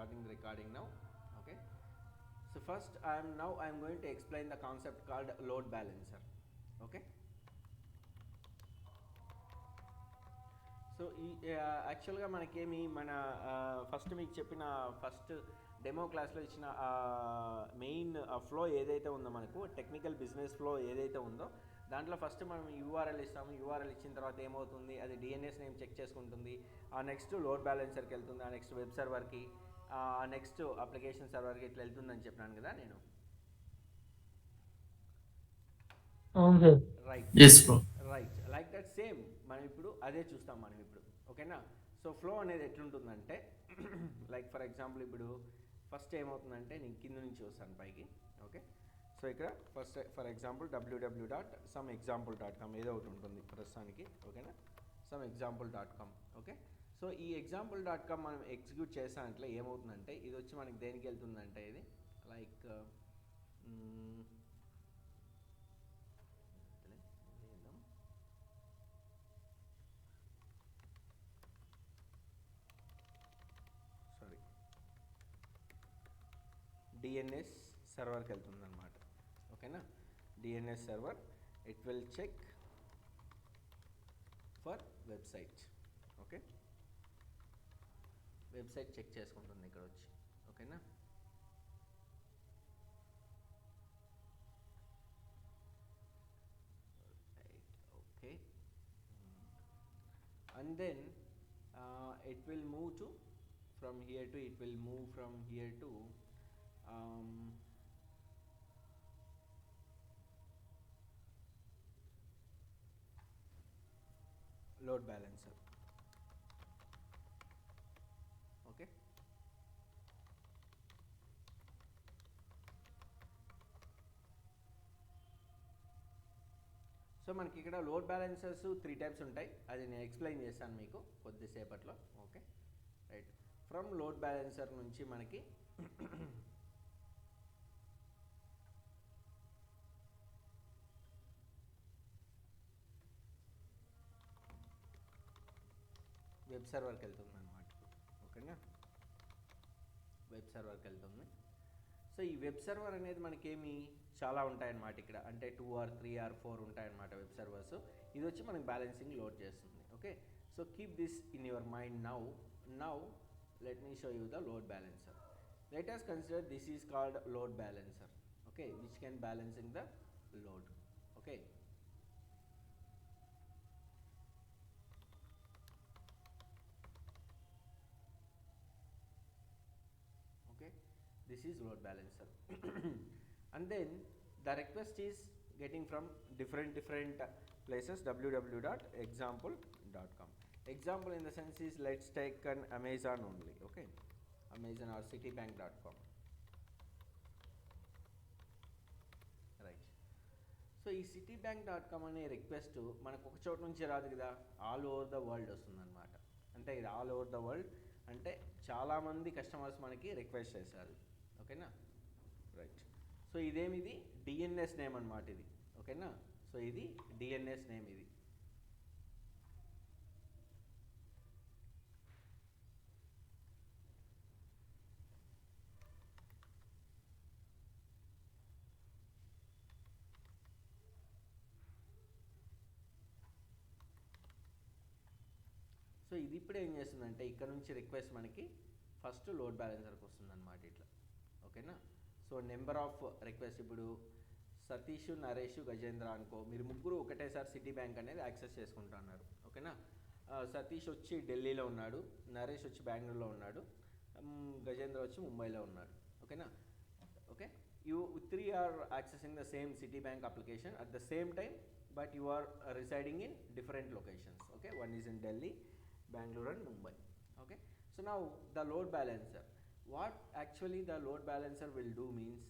starting the recording now. Okay. So first I am going to explain the concept called load balancer. Okay. So ఈ యాక్చువల్గా మనకేమి మన first మీకు చెప్పిన first demo క్లాస్లో ఇచ్చిన మెయిన్ ఫ్లో ఏదైతే ఉందో మనకు టెక్నికల్ బిజినెస్ ఫ్లో ఏదైతే ఉందో దాంట్లో ఫస్ట్ మనం యూఆర్ఎల్ ఇస్తాము. యూఆర్ఎల్ ఇచ్చిన తర్వాత ఏమవుతుంది, అది డిఎన్ఎస్ నేమ్ చెక్ చేసుకుంటుంది. ఆ నెక్స్ట్ లోడ్ బ్యాలెన్సర్కి వెళ్తుంది, ఆ నెక్స్ట్ వెబ్ సర్వర్కి, ఆ నెక్స్ట్ అప్లికేషన్ సర్వర్కి ఇట్లా వెళ్తుందని చెప్పినాను కదా నేను. అవును sir. Right. Yes bro. Right, like that same మనం ఇప్పుడు అదే చూస్తాం మనం ఇప్పుడు. ఓకేనా. సో ఫ్లో అనేది ఎట్లుంటుందంటే లైక్ ఫర్ ఎగ్జాంపుల్ ఇప్పుడు ఫస్ట్ ఏమవుతుందంటే నేను కింద నుంచి వస్తాను పైకి. ఓకే. సో ఇక్కడ ఫస్ట్ ఫర్ ఎగ్జాంపుల్ www.someexample.com ఏదో ఒకటి ఉంటుంది ప్రస్తుతానికి. ఓకేనా. someexample.com. ఓకే. సో ఈ example.com మనం ఎగ్జిక్యూట్ చేసానంటే ఏమవుతుందంటే ఇది వచ్చి మనకి దేనికి వెళ్తుందంటే ఇది లైక్ సారీ డిఎన్ఎస్ సర్వర్కి వెళ్తుంది అనమాట. ఓకేనా. DNS server it will check for website. Okay. Website check చేసుకుంటుంది ఇక్కడ వచ్చి. ఓకేనా. Okay. And then it will move to from here to it will move from here to um, load balancer. Okay. So మనకి ఇక్కడ load balancers 3 types ఉంటాయి, అది నేను explain చేస్తాను మీకు కొద్దిసేపట్లో. Okay. Right. From load balancer నుంచి మనకి వెబ్ సర్వర్కి వెళ్తుంది అనమాట. ఓకేనా. వెబ్ సర్వర్కి వెళ్తుంది. సో ఈ వెబ్ సర్వర్ అనేది మనకేమి చాలా ఉంటాయన్నమాట ఇక్కడ, అంటే 2 or 3 or 4 ఉంటాయన్నమాట వెబ్ సర్వర్స్. ఇది వచ్చి మనకి బ్యాలెన్సింగ్ లోడ్ చేస్తుంది. Okay. So keep this in your mind now let me show you the load balancer. Let us consider this is called load balancer. Okay, which can balancing the load. Okay. Okay, this is load balancer and then the request is getting from different places www.example.com. Example in the sense is let's take an Amazon only. Okay, Amazon or citibank.com. Right. So ఈ citibank.com అనే request మనకు ఒక చోట నుంచి రాదు కదా, all over the world వస్తుందన్నమాట. అంటే ఇది ఆల్ ఓవర్ ద వరల్డ్ అంటే చాలామంది కస్టమర్స్ మనకి రిక్వెస్ట్ చేశారు. ఓకేనా. రైట్. సో ఇదేమిది డిఎన్ఎస్ నేమ్ అనమాట ఇది. ఓకేనా. సో ఇది డిఎన్ఎస్ నేమ్ ఇది. సో ఇది ఇప్పుడు ఏం చేస్తుందంటే ఇక్కడ నుంచి రిక్వెస్ట్ మనకి ఫస్ట్ లోడ్ బ్యాలెన్సర్కి వస్తుంది అనమాట ఇట్లా. ఓకేనా. సో నెంబర్ ఆఫ్ రిక్వెస్ట్ ఇప్పుడు సతీష్, నరేష్, గజేంద్ర అనుకో, మీరు ముగ్గురు ఒకటేసారి సిటీ బ్యాంక్ అనేది యాక్సెస్ చేసుకుంటున్నారు. ఓకేనా. సతీష్ వచ్చి ఢిల్లీలో ఉన్నాడు, నరేష్ వచ్చి బెంగళూరులో ఉన్నాడు, గజేంద్ర వచ్చి ముంబైలో ఉన్నాడు. ఓకేనా. Okay. you three are accessing the same Citibank application at the same time, but you are residing in different locations. Okay, one is in Delhi, Bangalore and Mumbai. Okay. So now the load balancer, what actually the load balancer will do means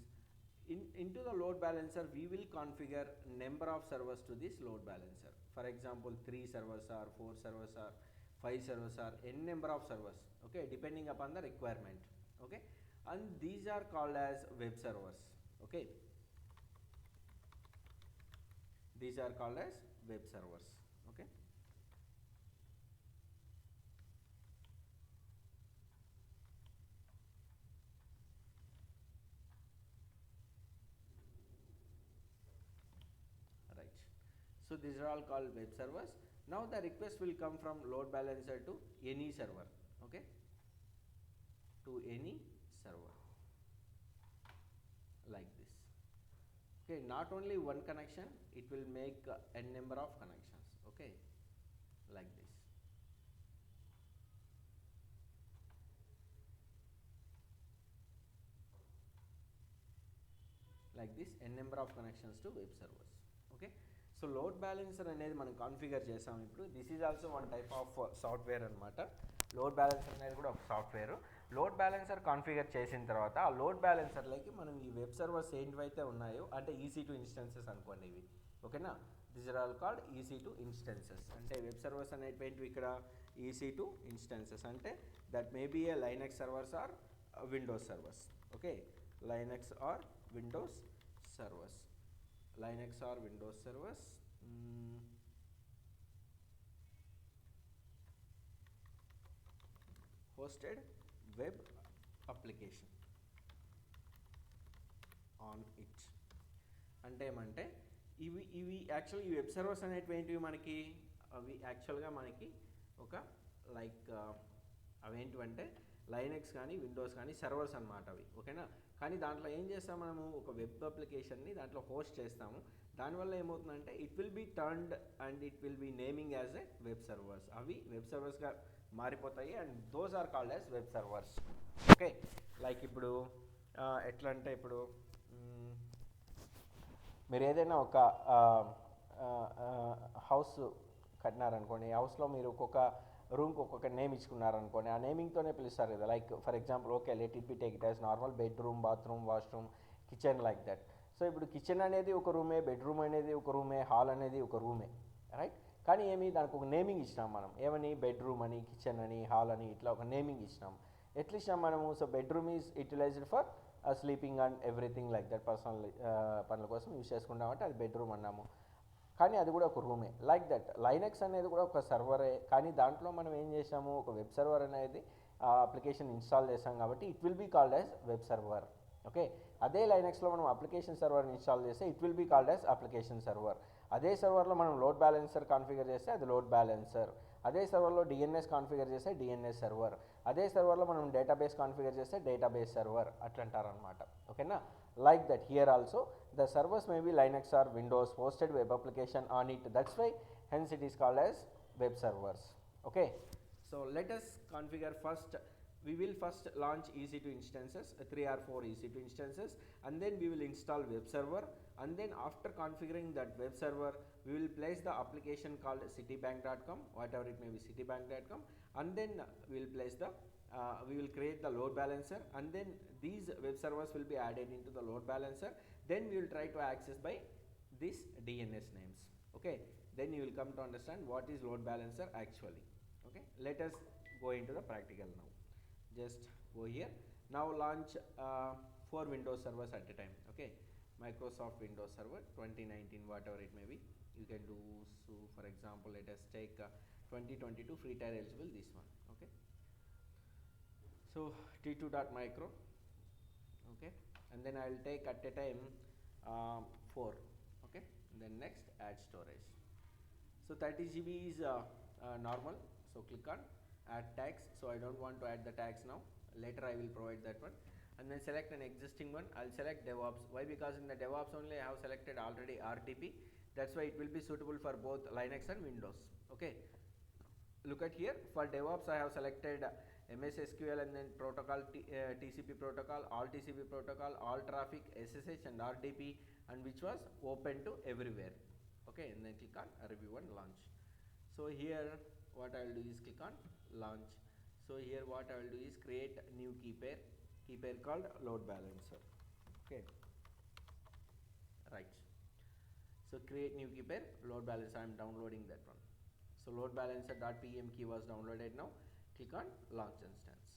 into the load balancer we will configure number of servers to this load balancer. For example 3 servers or 4 servers or 5 servers or n number of servers. Okay, depending upon the requirement. Okay, and these are called as web servers. Okay, these are called as web servers. Okay. So these are all called web servers. Now the request will come from load balancer to any server, okay, to any server like this. Okay, not only one connection, it will make n number of connections, okay, like this. Like this, n number of connections to web servers, okay. So load balancer అనేది మనం configure చేసాం ఇప్పుడు. This is also one type of software అనమాట. Load balancer అనేది కూడా ఒక software. Load balancer configure చేసిన తర్వాత ఆ లోడ్ బ్యాలెన్సర్లోకి మనం ఈ వెబ్ సర్వర్స్ ఏంటివైతే ఉన్నాయో, అంటే EC2 ఇన్స్టెన్సెస్ అనుకోండి ఇవి, ఓకేనా. This are all called EC2 instances. అంటే వెబ్ సర్వర్స్ అనేటివి ఇక్కడ EC2 ఇన్స్టెన్సెస్ అంటే that may be a Linux servers or Windows servers, okay. Linux or Windows servers. Linux or Windows servers. Hosted web application on it. అంటే ఏమంటే ఇవి యాక్చువల్గా ఈ web servers అనేటివి మనకి అవి యాక్చువల్గా మనకి ఒక లైక్ అవేంటివంటే లైనక్స్ కానీ విండోస్ కానీ సర్వర్స్ అనమాట అవి, ఓకేనా. కానీ దాంట్లో ఏం చేస్తాం మనము, ఒక వెబ్ అప్లికేషన్ని దాంట్లో హోస్ట్ చేస్తాము. దానివల్ల ఏమవుతుందంటే it will be turned and it will be naming as a web servers. అవి వెబ్ సర్వర్స్గా మారిపోతాయి and those are called as web servers, okay. Like ఇప్పుడు ఎట్లా అంటే ఇప్పుడు మీరు ఏదైనా ఒక హౌస్ కట్టినారనుకోండి, హౌస్లో మీరు ఒక్కొక్క రూమ్కి ఒక్కొక్క నేమ్ ఇచ్చుకున్నారనుకోండి, ఆ నేమింగ్తోనే పిలుస్తారు కదా. Like for example, okay, let it be take it as normal bedroom, bathroom, washroom, kitchen, like that. So ఇప్పుడు కిచెన్ అనేది ఒక రూమే, బెడ్రూమ్ అనేది ఒక రూమే, హాల్ అనేది ఒక రూమే, రైట్. కానీ దానికి ఒక నేమింగ్ ఇచ్చినాం మనం, ఏమని, బెడ్రూమ్ అని, కిచెన్ అని, హాల్ అని, ఇట్లా ఒక నేమింగ్ ఇచ్చినాం. ఎట్లా ఇచ్చినాం మనము, so bedroom is utilized for sleeping and everything like that, personal పనుల కోసం యూజ్ చేసుకుంటామంటే అది బెడ్రూమ్ అన్నాము. కానీ అది కూడా ఒక రూమే, లైక్ దట్. లైనక్స్ అనేది కూడా ఒక సర్వరే, కానీ దాంట్లో మనం ఏం చేసాము, ఒక వెబ్ సర్వర్ అనేది అప్లికేషన్ ఇన్స్టాల్ చేసాం కాబట్టి it will be called as web server, okay. అదే లైనక్స్లో మనం అప్లికేషన్ సర్వర్ని ఇన్స్టాల్ చేస్తే it will be called as application server. అదే సర్వర్లో మనం లోడ్ బ్యాలెన్సర్ కాన్ఫిగర్ చేస్తే అది లోడ్ బ్యాలెన్సర్. అదే సర్వర్లో DNS కాన్ఫిగర్ చేస్తే DNS సర్వర్. అదే సర్వర్లో మనం డేటాబేస్ కాన్ఫిగర్ చేస్తే డేటాబేస్ సర్వర్ అట్లా అంటారనమాట, ఓకేనా. Like that here also the servers may be Linux or Windows hosted web application on it. That's why hence it is called as web servers, okay. So let us configure first. We will first launch EC2 instances, 3 or 4 EC2 instances, and then we will install web server, and then after configuring that web server we will place the application called citibank.com, whatever it may be, citibank.com, and then we will place the we will create the load balancer, and then these web servers will be added into the load balancer. Then we will try to access by these DNS names, okay. Then you will come to understand what is load balancer actually, okay. Let us go into the practical now. Just go here. Now launch 4 Windows servers at a time, okay. Microsoft Windows Server 2019, whatever it may be, you can do. So for example, let us take 2022 free tier eligible, this one, okay. So t2.micro, okay, and then I will take at a time 4, okay. And then next add storage. So 30 GB is normal, so click on add tags. So I don't want to add the tags now, later I will provide that one. And then select an existing one. I'll select DevOps. Why? Because in the DevOps only I have selected already RTP. That's why it will be suitable for both Linux and Windows, okay. Look at here, for DevOps I have selected MS SQL and then protocol, TCP protocol, all TCP protocol, all traffic, SSH and RDP, and which was open to everywhere, okay. And then click on review and launch. So here what I will do is click on launch. So here what I will do is create a new key pair called load balancer, okay, right. So create new key pair load balancer. I am downloading that one. So load balancer.pm key was downloaded. Now click on launch instance.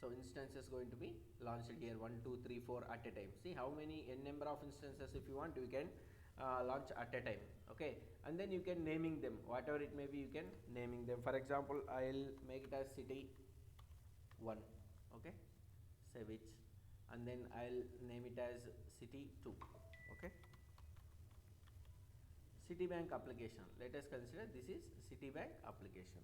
So instance is going to be launched here 1 2 3 4 at a time. See how many n number of instances if you want, you can launch at a time, okay. And then you can naming them, whatever it may be, you can naming them. For example, I'll make it as city 1, okay, save it, and then I'll name it as city 2, okay. Citibank application. Let us consider this is Citibank application.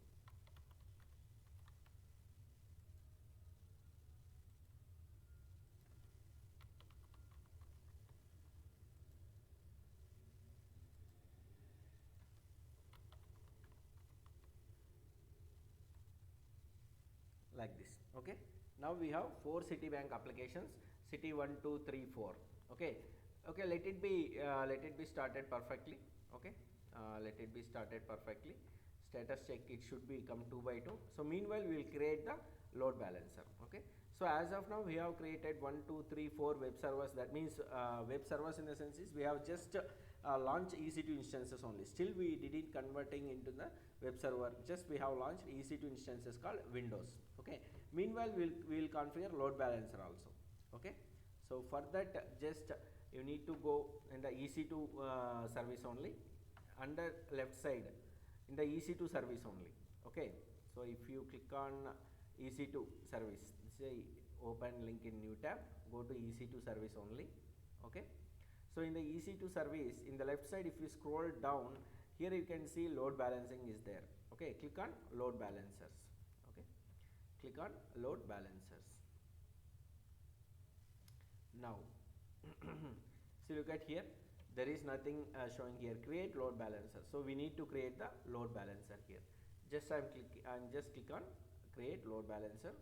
Like this. Okay, now we have 4 Citibank applications, City 1 2 3 4. Okay, let it be started perfectly. Okay, let it be started perfectly. Status check, it should be come 2 by 2. So meanwhile we will create the load balancer. Okay, so as of now we have created 1 2 3 4 web servers. That means web servers in the sense is we have just launched EC2 instances only. Still we didn't converting into the web server, just we have launched EC2 instances called Windows. Okay, meanwhile we'll configure load balancer also. Okay, so for that just you need to go in the EC2 service only, under left side in the EC2 service only. Okay, so if you click on EC2 service, say open link in new tab, go to EC2 service only. Okay, so in the EC2 service, in the left side if you scroll down, here you can see load balancing is there. Okay, click on load balancers. Okay, click on load balancers. Now so look at here, there is nothing showing here, create load balancer. So we need to create the load balancer here. Just I'm just click on create load balancer.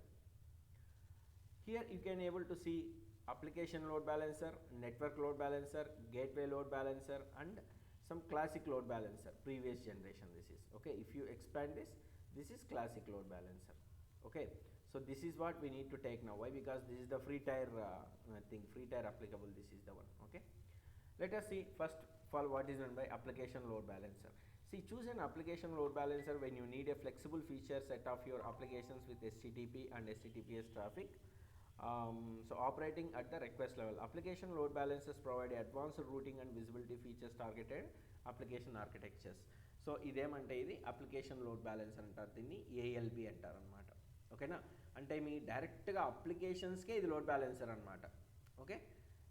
Here you can able to see application load balancer, network load balancer, gateway load balancer, and some classic load balancer, previous generation. This is okay. If you expand this is classic load balancer. Okay, so this is what we need to take now. Why? Because this is the free tier thing, free tier applicable. This is the one. Okay, let us see first of all what is meant by application load balancer. See, choose an application load balancer when you need a flexible feature set of your applications with HTTP and HTTPS traffic. So operating at the request level. Application load balancers provide advanced routing and visibility features targeted application architectures. So ఇదేమంటే ఇది application load balancer అంటారు, దీన్ని ALB అంటారు అనమాట. ఓకేనా, అంటే మీ డైరెక్ట్గా అప్లికేషన్స్కే ఇది లోడ్ బ్యాలెన్సర్ అనమాట. ఓకే,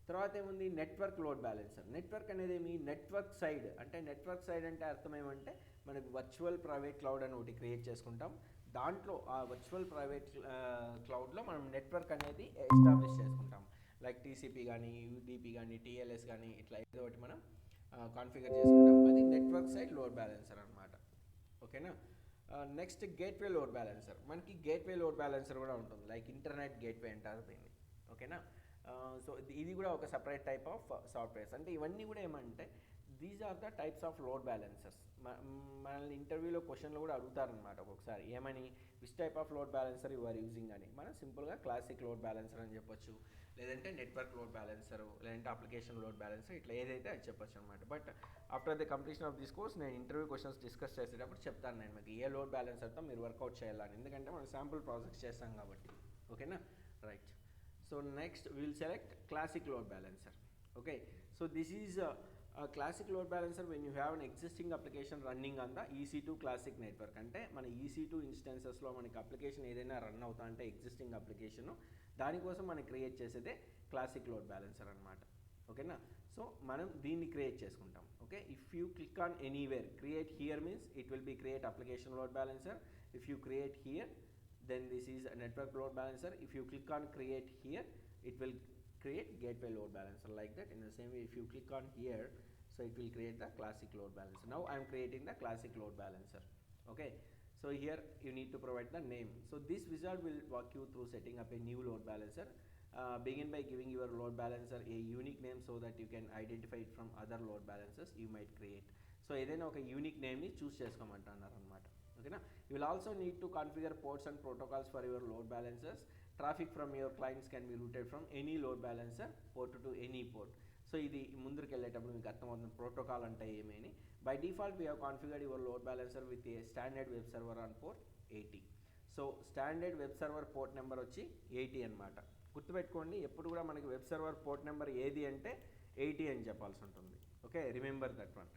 తర్వాత ఏముంది నెట్వర్క్ లోడ్ బ్యాలెన్సర్. నెట్వర్క్ అనేది మీ నెట్వర్క్ సైడ్, అంటే నెట్వర్క్ సైడ్ అంటే అర్థం ఏమంటే మనకి వర్చువల్ ప్రైవేట్ క్లౌడ్ అని ఒకటి క్రియేట్ చేసుకుంటాం. దాంట్లో ఆ వర్చువల్ ప్రైవేట్ క్లౌడ్లో మనం నెట్వర్క్ అనేది ఎస్టాబ్లిష్ చేసుకుంటాం. లైక్ టీసీపీ కానీ, యూడీపీ కానీ, టీఎల్ఎస్ కానీ, ఇట్లా ఏదో ఒకటి మనం కాన్ఫిగర్ చేసుకుంటాం. అది నెట్వర్క్ సైడ్ లోడ్ బ్యాలెన్సర్ అనమాట. ఓకేనా, నెక్స్ట్ గేట్వే లోడ్ బ్యాలెన్సర్. మనకి గేట్వే లోడ్ బ్యాలెన్సర్ కూడా ఉంటుంది, లైక్ ఇంటర్నెట్ గేట్వే అంటారు దీన్ని. ఓకేనా, సో ఇది కూడా ఒక సపరేట్ టైప్ ఆఫ్ సాఫ్ట్వేర్స్. అంటే ఇవన్నీ కూడా ఏమంటే these are the types of load balancers. మనల్ని ఇంటర్వ్యూలో క్వశ్చన్లు కూడా అడుగుతారనమాట ఒక్కొక్కసారి, ఏమని which type of load balancer you are using అని. మనం సింపుల్గా క్లాసిక్ లోడ్ బ్యాలెన్సర్ అని చెప్పొచ్చు, లేదంటే నెట్వర్క్ లోడ్ బ్యాలెన్సర్, లేదంటే అప్లికేషన్ లోడ్ బ్యాలెన్సర్, ఇట్లా ఏదైతే అది చెప్పొచ్చు అనమాట. But after the completion of this course నేను ఇంటర్వ్యూ క్వశ్చన్స్ డిస్కస్ చేసేటప్పుడు చెప్తాను నేను మీకు ఏ లోడ్ బ్యాలెన్సర్తో మీరు వర్కౌట్ చేయాలని, ఎందుకంటే మనం శాంపుల్ ప్రాజెక్ట్స్ చేస్తాం కాబట్టి. ఓకేనా, right. So next will select classic load balancer. Okay, so this is classic load balancer when you have an existing application running on the EC2 classic network. అంటే మన EC2 ఇన్స్టెన్సెస్లో మనకి application ఏదైనా run అవుతా అంటే existing application, దానికోసం మనం create చేసేదే classic load balancer అనమాట. ఓకేనా, సో మనం దీన్ని క్రియేట్ చేసుకుంటాం. Okay, if you click on anywhere, create here means it will be create application load balancer. If you create here then this is a network load balancer. If you click on create here, it will create gateway load balancer, like that. In the same way, if you click on here, so it will create the classic load balancer. Now I am creating the classic load balancer. Okay, so here you need to provide the name. So this wizard will walk you through setting up a new load balancer. Begin by giving your load balancer a unique name so that you can identify it from other load balancers you might create. So ఏదైనా ఒక unique నేమ్ని చూస్ చేసుకోమంటున్నారు అనమాట. ఓకేనా, you will also need to configure ports and protocols for your load balancers. Traffic from your clients can be routed from any load balancer port to any port. So ఇది ముందుకు వెళ్ళేటప్పుడు మీకు అర్థమవుతుంది protocol అంటే ఏమని. By default we have configured your load balancer with a standard web server on port 80. So standard web server port number వచ్చి 80 అనమాట. గుర్తుపెట్టుకోండి, ఎప్పుడు కూడా మనకి వెబ్ సర్వర్ పోర్ట్ నెంబర్ ఏది అంటే 80 అని చెప్పాల్సి ఉంటుంది. ఓకే, రిమెంబర్ దట్ వన్,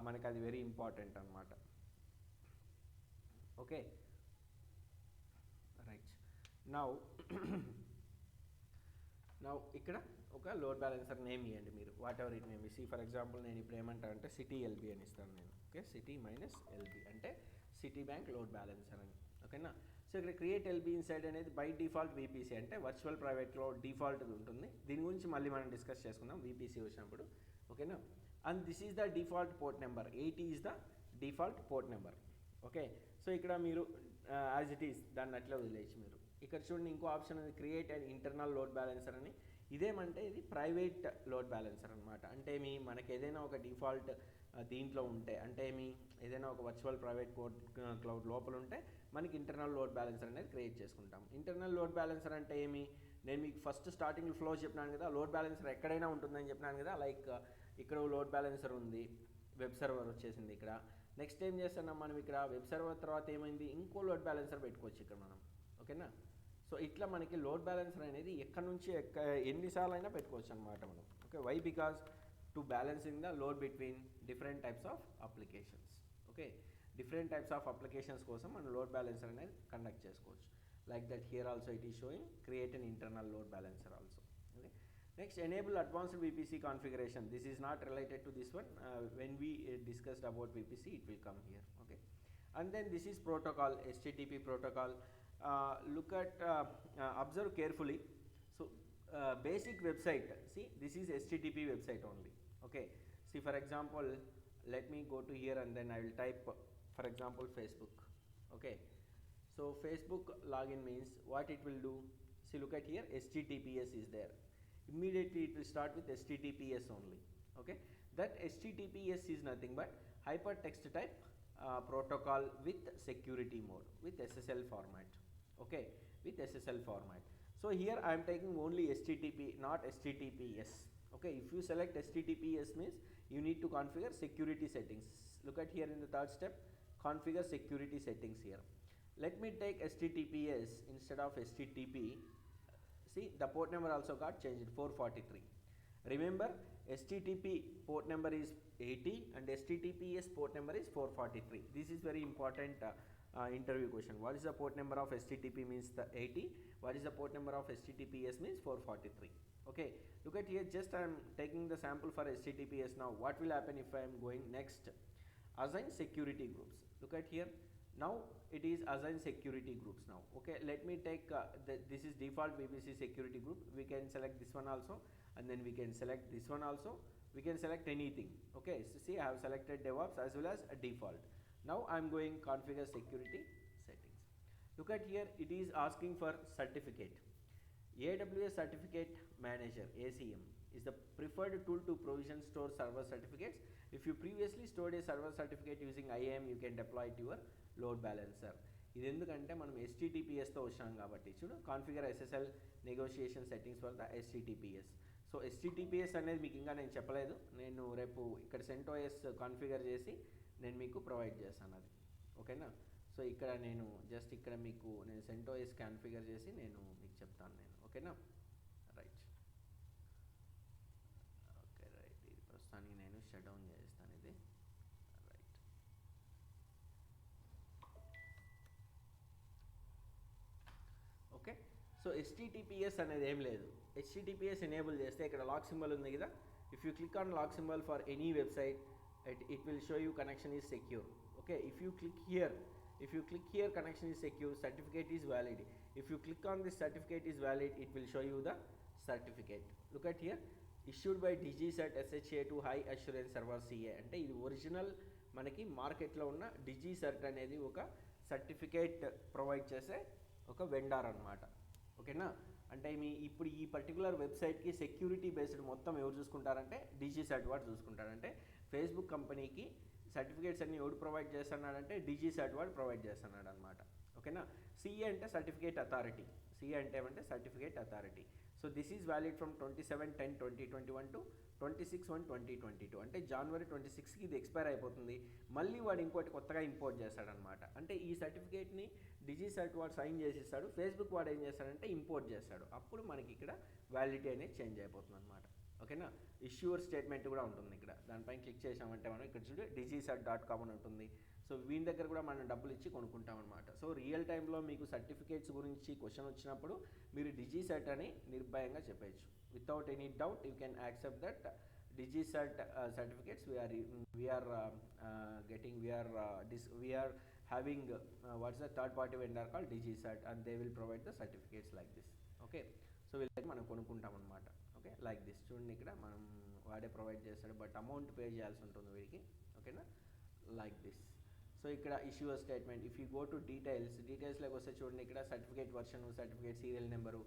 మనకి అది వెరీ ఇంపార్టెంట్ అనమాట. Okay, right. నౌ నా ఇక్కడ ఒక లోడ్ బ్యాలెన్సర్ నేమ్ ఇవ్వండి మీరు, what ever it name. For example నేను ఇప్పుడు ఏమంటానంటే సిటీ ఎల్బి అని ఇస్తాను నేను. ఓకే, సిటీ మైనస్ ఎల్బి అంటే సిటీ బ్యాంక్ లోడ్ బ్యాలెన్సర్ అని. ఓకేనా. సో ఇక్కడ క్రియేట్ ఎల్బి ఇన్సైడ్ అనేది బై డిఫాల్ట్ వీపీసీ అంటే వర్చువల్ ప్రైవేట్లో డిఫాల్ట్ ఉంటుంది. దీని గురించి మళ్ళీ మనం డిస్కస్ చేసుకుందాం వీపీసీ వచ్చినప్పుడు. ఓకేనా. And this is the default port number, 80 is the default port number. Okay, so ఇక్కడ మీరు యాజ్ ఇట్ ఈస్ దాన్ని అట్లా వదిలేసి మీరు ఇక్కడ చూడండి ఇంకో ఆప్షన్ ఉంది create and internal load balancer అని. ఇదేమంటే ఇది ప్రైవేట్ లోడ్ బ్యాలెన్సర్ అనమాట. అంటే మనకి ఏదైనా ఒక డిఫాల్ట్ దీంట్లో ఉంటే, అంటే ఏదైనా ఒక వర్చువల్ ప్రైవేట్ క్లౌడ్ లోపల ఉంటే మనకి ఇంటర్నల్ లోడ్ బ్యాలెన్సర్ అనేది క్రియేట్ చేసుకుంటాం. ఇంటర్నల్ లోడ్ బ్యాలెన్సర్ అంటే నేను మీకు ఫస్ట్ స్టార్టింగ్ ఫ్లో చెప్పినాను కదా, లోడ్ బ్యాలెన్సర్ ఎక్కడైనా ఉంటుందని చెప్పినాను కదా. లైక్ ఇక్కడ లోడ్ బ్యాలెన్సర్ ఉంది, వెబ్ సర్వర్ వచ్చేసింది ఇక్కడ. నెక్స్ట్ ఏం చేస్తున్నాం మనం ఇక్కడ వెబ్ సర్వర్ తర్వాత ఏమైంది ఇంకో లోడ్ బ్యాలెన్సర్ పెట్టుకోవచ్చు ఇక్కడ మనం. ఓకేనా. సో ఇట్లా మనకి లోడ్ బ్యాలెన్సర్ అనేది ఎక్కడి నుంచి ఎన్నిసార్లు అయినా పెట్టుకోవచ్చు అనమాట మనం. Okay, why because to balancing the load between different types of applications. Okay, different types of applications కోసం మనం లోడ్ బ్యాలెన్సర్ అనేది కండక్ట్ చేసుకోవచ్చు. Like that here also it is showing create an internal load balancer also. Okay, next enable advanced VPC configuration. This is not related to this one. When we discussed about VPC it will come here. Okay, and then this is protocol, HTTP protocol. Look at observe carefully. So basic website, see this is HTTP website only. Okay, see for example let me go to here and then I will type for example Facebook. Okay, so Facebook login means what it will do. See, look at here, HTTPS is there. Immediately it will start with HTTPS only. Okay, that HTTPS is nothing but hypertext type protocol with security mode with SSL format. Okay, with SSL format. So here I am taking only HTTP, not HTTPS. Okay, if you select HTTPS means you need to configure security settings. Look at here in the third step, configure security settings here. Let me take HTTPS instead of HTTP. See, the port number also got changed, 443. Remember, HTTP port number is 80 and HTTPS port number is 443. This is very important interview question. What is the port number of HTTP means the 80. What is the port number of HTTPS means 443. Okay, look at here, just I am taking the sample for HTTPS now. What will happen if I am going next? Assign security groups. Look at here. Now it is assign security groups now. Okay, let me take this is default VPC security group. We can select this one also and then we can select this one also. We can select anything. Okay, so see I have selected DevOps as well as a default. Now I am going configure security settings. Look at here, it is asking for certificate. AWS Certificate Manager, ACM, is the preferred tool to provision store server certificates. If you previously stored a server certificate using IAM, you can deploy it to your load balancer. ఇది ఎందుకంటే మనం HTTPSతో వచ్చాం కాబట్టి చూడు configure SSL negotiation settings for the HTTPS. So HTTPS అనేది మీకు ఇంకా నేను చెప్పలేదు, నేను రేపు ఇక్కడ CentOS కాన్ఫిగర్ చేసి నేను మీకు ప్రొవైడ్ చేస్తాను అది. ఓకేనా. సో ఇక్కడ నేను జస్ట్ ఇక్కడ మీకు నేను CentOS కాన్ఫిగర్ చేసి నేను మీకు చెప్తాను నేను. ఓకేనా, రైట్. Okay, right. ఇది ప్రస్తుతానికి నేను షట్ డౌన్ చేస్తాను ఇది. రైట్. ఓకే, సో HTTPS అనేది ఏం లేదు. HTTPS ఎనేబుల్ చేస్తే ఇక్కడ లాక్ సింబల్ ఉంది కదా, if you click on lock symbol for any website it will show you connection is secure. Okay, if you click here connection is secure, certificate is valid. If you click on this certificate is valid, it will show you the certificate. Look at here, issued by DigiCert SHA2 high assurance server CA. అంటే ఇది original మనకి మార్కెట్లో ఉన్న DigiCert అనేది ఒక certificate provide చేసే ఒక vendor అనమాట. ఓకేనా. అంటే ఇప్పుడు ఈ పర్టికులర్ వెబ్సైట్కి సెక్యూరిటీ బేస్డ్ మొత్తం ఎవరు చూసుకుంటారంటే DigiCert వాడు చూసుకుంటారంటే ఫేస్బుక్ కంపెనీకి సర్టిఫికేట్స్ అన్ని ఎవడు ప్రొవైడ్ చేస్తున్నాడంటే DigiCert వాడు ప్రొవైడ్ చేస్తున్నాడు అనమాట. ఓకేనా. CA అంటే సర్టిఫికేట్ అథారిటీ. CA అంటే ఏమంటే certificate authority. So this is valid from 27/10/2021 to 26/1/2022. అంటే January 26కి ఇది ఎక్స్పైర్ అయిపోతుంది. మళ్ళీ వాడు ఇంకోటి కొత్తగా ఇంపోర్ట్ చేస్తాడనమాట. అంటే ఈ సర్టిఫికేట్ని DigiCert వాడు సైన్ చేసి ఇస్తాడు, ఫేస్బుక్ వాడు ఏం చేస్తాడంటే ఇంపోర్ట్ చేస్తాడు. అప్పుడు మనకి ఇక్కడ వ్యాలిడిటీ అనేది చేంజ్ అయిపోతుంది అనమాట. ఓకేనా. ఇష్యూర్ స్టేట్మెంట్ కూడా ఉంటుంది ఇక్కడ, దానిపైన క్లిక్ చేసామంటే మనం ఇక్కడ చూడు digicert.com అని ఉంటుంది. సో వీని దగ్గర కూడా మనం డబ్బులు ఇచ్చి కొనుక్కుంటాం అనమాట. సో రియల్ టైంలో మీకు సర్టిఫికేట్స్ గురించి క్వశ్చన్ వచ్చినప్పుడు మీరు డిజిసెట్ అని నిర్భయంగా చెప్పచ్చు. Without any doubt you can accept that DigiCert certificates we are having what's the third party vendor called DigiCert, and they will provide the certificates like this. Okay, so వీళ్ళకి మనం కొనుక్కుంటాం అనమాట. ఓకే, లైక్ దిస్ చూడండి, ఇక్కడ మనం వాడే provide చేస్తాడు, but amount pay చేయాల్సి ఉంటుంది వీడికి. ఓకేనా, లైక్ దిస్. సో ఇక్కడ issuer statement, if you go to డీటెయిల్స్లోకి వస్తే చూడండి, ఇక్కడ certificate version, certificate serial number,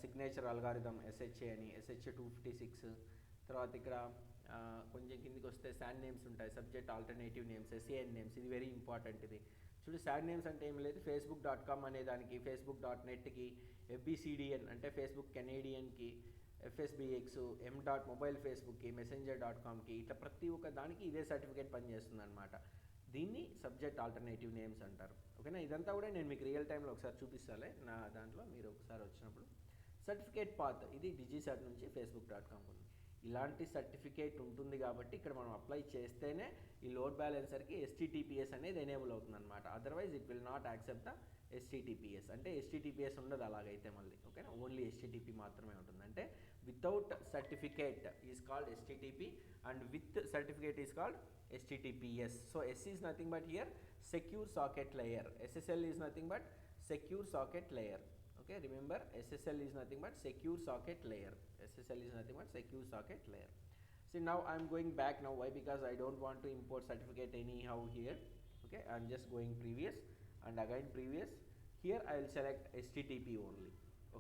signature algorithm SHA అని, SHA 256. తర్వాత ఇక్కడ కొంచెం కిందికి వస్తే శాండ్ నేమ్స్ ఉంటాయి, సబ్జెక్ట్ ఆల్టర్నేటివ్ నేమ్స్, SAN నేమ్స్. ఇది వెరీ ఇంపార్టెంట్. ఇది చూడు, శాండ్ నేమ్స్ అంటే ఏం లేదు, facebook.com అనే దానికి, facebook.netకి, FBCDN అంటే ఫేస్బుక్ కెనేడియన్కి, FSBX, మొబైల్ ఫేస్బుక్కి, messenger.comకి, ఇట్లా ప్రతి ఒక్క దానికి ఇదే సర్టిఫికేట్ పనిచేస్తుంది అనమాట. దీన్ని సబ్జెక్ట్ ఆల్టర్నేటివ్ నేమ్స్ అంటారు. ఓకేనా, ఇదంతా కూడా నేను మీకు రియల్ టైంలో ఒకసారి చూపిస్తాలే నా దాంట్లో, మీరు ఒకసారి వచ్చినప్పుడు. సర్టిఫికేట్ పాత్, ఇది డిజిసెట్ నుంచి facebook.com ఉంది. ఇలాంటి సర్టిఫికేట్ ఉంటుంది కాబట్టి ఇక్కడ మనం అప్లై చేస్తేనే ఈ లోడ్ బ్యాలెన్సర్కి STTPS అనేది ఎనేబుల్ అవుతుంది అనమాట. Otherwise it will not accept the STTPS. అంటే STTPS ఉండదు అలాగైతే మళ్ళీ. ఓకేనా, ఓన్లీ STTP మాత్రమే ఉంటుంది. అంటే without certificate is called STTP and with certificate is called STTPS. So S is nothing but here secure socket layer, SSL is nothing but secure socket layer. Okay, remember SSL is nothing but secure socket layer. SSL is nothing but secure socket layer. See, now I am going back now. Why? Because I don't want to import certificate anyhow here. Okay, I am just going previous and again previous. Here I will select STTP only.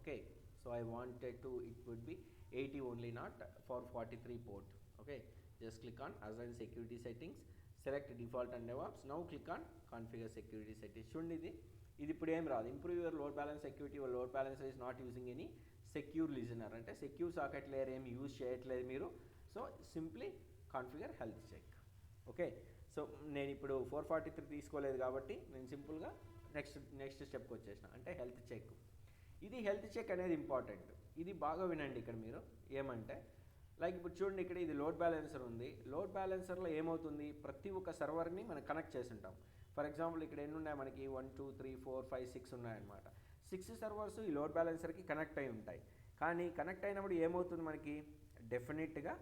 Okay, so I wanted to, it would be 80 only, not for 43 port. Okay, just click on assign security settings, select default and DevOps. Now click on configure security settings. Shouldn't ఇది ఇప్పుడు ఏం రాదు. Improve your load balance security, your load balancer is not using any secure listener, అంటే secure socket layer ఏం use చేయట్లేదు మీరు. So simply configure health check. Okay, so నేను ఇప్పుడు 443 తీసుకోలేదు కాబట్టి నేను సింపుల్గా నెక్స్ట్ స్టెప్కి వచ్చేసిన, అంటే హెల్త్ చెక్. ఇది హెల్త్ చెక్ అనేది ఇంపార్టెంట్. ఇది బాగా వినండి ఇక్కడ మీరు. ఏమంటే లైక్ ఇప్పుడు చూడండి, ఇక్కడ ఇది లోడ్ బ్యాలెన్సర్ ఉంది. లోడ్ బ్యాలెన్సర్లో ఏమవుతుంది, ప్రతి ఒక్క సర్వర్ని మనం కనెక్ట్ చేసి ఉంటాం. ఫర్ ఎగ్జాంపుల్ ఇక్కడ ఎన్ని ఉన్నాయి మనకి, 1 2 3 4 5 6 ఉన్నాయన్నమాట. 6 సర్వర్స్ ఈ లోడ్ బ్యాలెన్సర్కి కనెక్ట్ అయి ఉంటాయి. కానీ కనెక్ట్ అయినప్పుడు ఏమవుతుంది మనకి, డెఫినెట్గా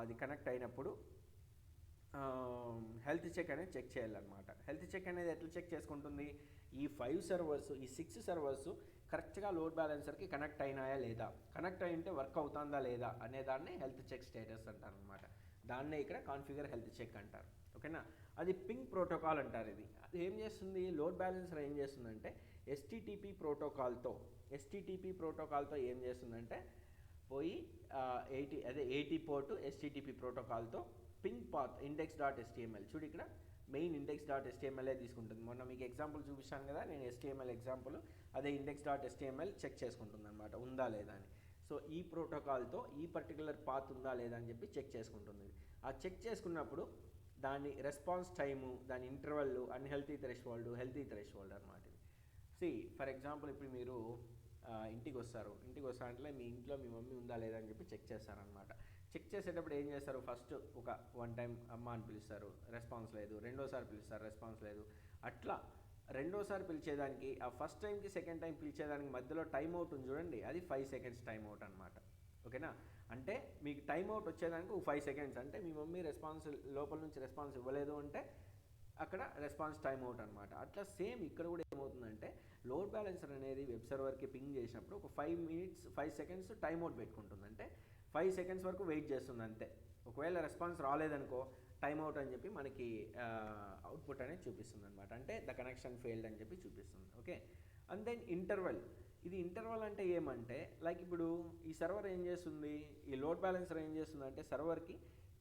అది కనెక్ట్ అయినప్పుడు హెల్త్ చెక్ అనేది చెక్ చేయాలన్నమాట. హెల్త్ చెక్ అనేది ఎట్లా చెక్ చేసుకుంటుంది, ఈ 5 సర్వర్స్, ఈ 6 సర్వర్స్ కరెక్ట్గా లోడ్ బ్యాలెన్సర్కి కనెక్ట్ అయినాయా లేదా, కనెక్ట్ అయి ఉంటే వర్క్ అవుతుందా లేదా అనే దాన్ని హెల్త్ చెక్ స్టేటస్ అంటారు అనమాట. దాన్నే ఇక్కడ కాన్ఫిగర్ హెల్త్ చెక్ అంటారు. ఓకేనా, అది పింగ్ ప్రోటోకాల్ అంటారు. అది ఏం చేస్తుంది, లోడ్ బ్యాలెన్సర్ ఏం చేస్తుందంటే STTP ప్రోటోకాల్తో ఏం చేస్తుందంటే పోయి 80 పోర్టు STTP ప్రోటోకాల్తో పింగ్ పాత్ index.html, చూడు ఇక్కడ మెయిన్ index.html తీసుకుంటుంది. మొన్న మీకు ఎగ్జాంపుల్ చూపిస్తాను కదా నేను, HTML ఎగ్జాంపుల్, అదే index.html చెక్ చేసుకుంటుంది అనమాట ఉందా లేదా అని. సో ఈ ప్రోటోకాల్తో ఈ పర్టికులర్ పాత్ ఉందా లేదా అని చెప్పి చెక్ చేసుకుంటుంది. ఆ చెక్ చేసుకున్నప్పుడు దాని రెస్పాన్స్ టైము, దాని interval, unhealthy threshold, healthy threshold అనమాట. ఇది ఫర్ ఎగ్జాంపుల్ ఇప్పుడు మీరు ఇంటికి వస్తారంటే మీ ఇంట్లో మీ మమ్మీ ఉందా లేదా అని చెప్పి చెక్ చేస్తారనమాట. చెక్ చేసేటప్పుడు ఏం చేస్తారు, ఫస్ట్ ఒక 1 టైం అమ్మ అని పిలుస్తారు, రెస్పాన్స్ లేదు. రెండోసారి పిలుస్తారు, రెస్పాన్స్ లేదు. అట్లా రెండోసారి పిలిచేదానికి, ఆ ఫస్ట్ టైంకి సెకండ్ టైం పిలిచేదానికి మధ్యలో టైం అవుట్ ఉంది చూడండి, అది 5 సెకండ్స్ టైం అవుట్ అనమాట. ఓకేనా, అంటే మీకు టైం అవుట్ వచ్చేదానికి 5 సెకండ్స్, అంటే మీ మమ్మీ రెస్పాన్స్ లోపల నుంచి రెస్పాన్స్ ఇవ్వలేదు అంటే అక్కడ రెస్పాన్స్ టైం అవుట్ అనమాట. అట్లా సేమ్ ఇక్కడ కూడా ఏమవుతుందంటే లోడ్ బ్యాలెన్సర్ అనేది వెబ్ సర్వర్కి పింగ్ చేసినప్పుడు ఒక 5 సెకండ్స్ టైం అవుట్ పెట్టుకుంటుంది. అంటే 5 సెకండ్స్ వరకు వెయిట్ చేస్తుంది అంతే. ఒకవేళ రెస్పాన్స్ రాలేదనుకో టైం అవుట్ అని చెప్పి మనకి అవుట్పుట్ అనేది చూపిస్తుంది అనమాట. అంటే ద కనెక్షన్ ఫెయిల్డ్ అని చెప్పి చూపిస్తుంది. Okay, and then interval. ఇది ఇంటర్వల్ అంటే ఏమంటే లైక్ ఇప్పుడు ఈ సర్వర్ ఏం చేస్తుంది, ఈ లోడ్ బ్యాలెన్సర్ ఏం చేస్తుంది అంటే సర్వర్కి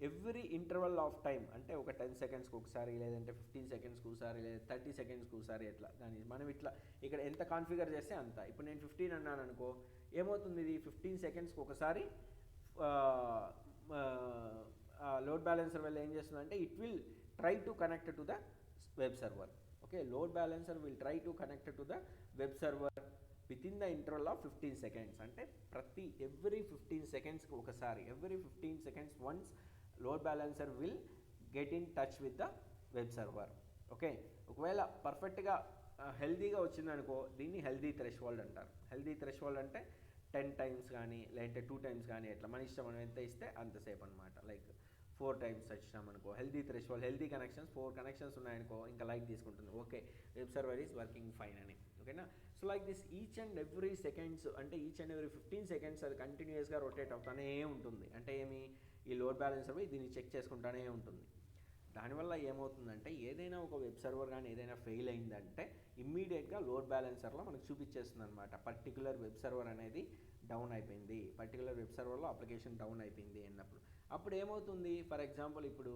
ఎవ్రీ ఇంటర్వల్ ఆఫ్ టైం, అంటే ఒక 10 సెకండ్స్కి ఒకసారి, లేదంటే 15 సెకండ్స్కి ఒకసారి, లేదా 30 సెకండ్స్కి ఒకసారి, ఎట్లా దాన్ని మనం ఇట్లా ఇక్కడ ఎంత కాన్ఫిగర్ చేస్తే అంత. ఇప్పుడు నేను 15 అన్నాను అనుకో, ఏమవుతుంది, ఇది 15 సెకండ్స్కి ఒకసారి లోడ్ బ్యాలెన్సర్ వల్ల ఏం చేస్తుందంటే it will try to connect to the web server. Okay, load balancer will try to connect to the web server with in the interval of 15 seconds. అంటే ఎవ్రీ 15 సెకండ్స్కి ఒకసారి, every 15 seconds once load balancer will get in touch with the web server. Okay, ఒకవేళ పర్ఫెక్ట్గా హెల్దీగా వచ్చిందనుకో దీన్ని healthy threshold అంటారు. Healthy threshold అంటే 10 times కానీ లేదంటే 2 టైమ్స్ కానీ ఎట్లా మన ఇష్టం, మనం ఎంత ఇస్తే అంతసేపు అనమాట. లైక్ 4 టైమ్స్ వచ్చినామనుకో healthy threshold, healthy connections 4 connections ఉన్నాయనుకో ఇంకా లైట్ తీసుకుంటుంది, okay web server is working fine అని. ఓకేనా? So like this each and every seconds, అంటే ఈచ్ అండ్ ఎవ్రీ 15 సెకండ్స్ అది కంటిన్యూస్గా రొటేట్ అవుతానే ఉంటుంది. అంటే ఏమి, ఈ లోడ్ బ్యాలెన్సర్ పోయి దీన్ని చెక్ చేసుకుంటానే ఉంటుంది. దానివల్ల ఏమవుతుందంటే ఏదైనా ఒక వెబ్ సర్వర్ కానీ ఏదైనా ఫెయిల్ అయిందంటే ఇమ్మీడియట్గా లోడ్ బ్యాలెన్సర్లో మనకు చూపించేస్తుంది అనమాట. పర్టికులర్ వెబ్ సర్వర్ అనేది డౌన్ అయిపోయింది, పర్టికులర్ వెబ్ సర్వర్లో అప్లికేషన్ డౌన్ అయిపోయింది అన్నప్పుడు అప్పుడు ఏమవుతుంది, ఫర్ ఎగ్జాంపుల్ ఇప్పుడు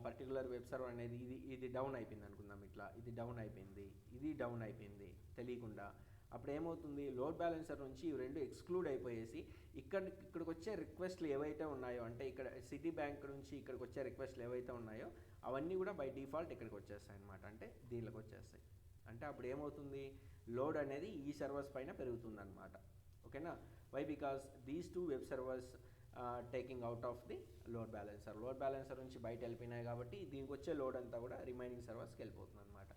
పర్టికులర్ వెబ్ సర్వర్ అనేది ఇది డౌన్ అయిపోయింది అనుకుందాం, ఇట్లా ఇది డౌన్ అయిపోయింది, ఇది డౌన్ అయిపోయింది తెలియకుండా. అప్పుడు ఏమవుతుంది, లోడ్ బ్యాలెన్సర్ నుంచి ఇవి రెండు ఎక్స్క్లూడ్ అయిపోయేసి ఇక్కడికి వచ్చే రిక్వెస్ట్లు ఏవైతే ఉన్నాయో, అంటే ఇక్కడ సిటీ బ్యాంక్ నుంచి ఇక్కడికి వచ్చే రిక్వెస్ట్లు ఏవైతే ఉన్నాయో అవన్నీ కూడా బై డిఫాల్ట్ ఇక్కడికి వచ్చేస్తాయి అనమాట, అంటే దీనిలోకి వచ్చేస్తాయి. అంటే అప్పుడు ఏమవుతుంది, లోడ్ అనేది ఈ సర్వర్స్ పైన పెరుగుతుంది అనమాట. ఓకేనా? Why? Because these two web servers taking out of the load balancer. Load balancer నుంచి బయట వెళ్ళిపోయినాయి కాబట్టి దీనికి వచ్చే లోడ్ అంతా కూడా రిమైనింగ్ సర్వర్స్కి వెళ్ళిపోతుంది అనమాట.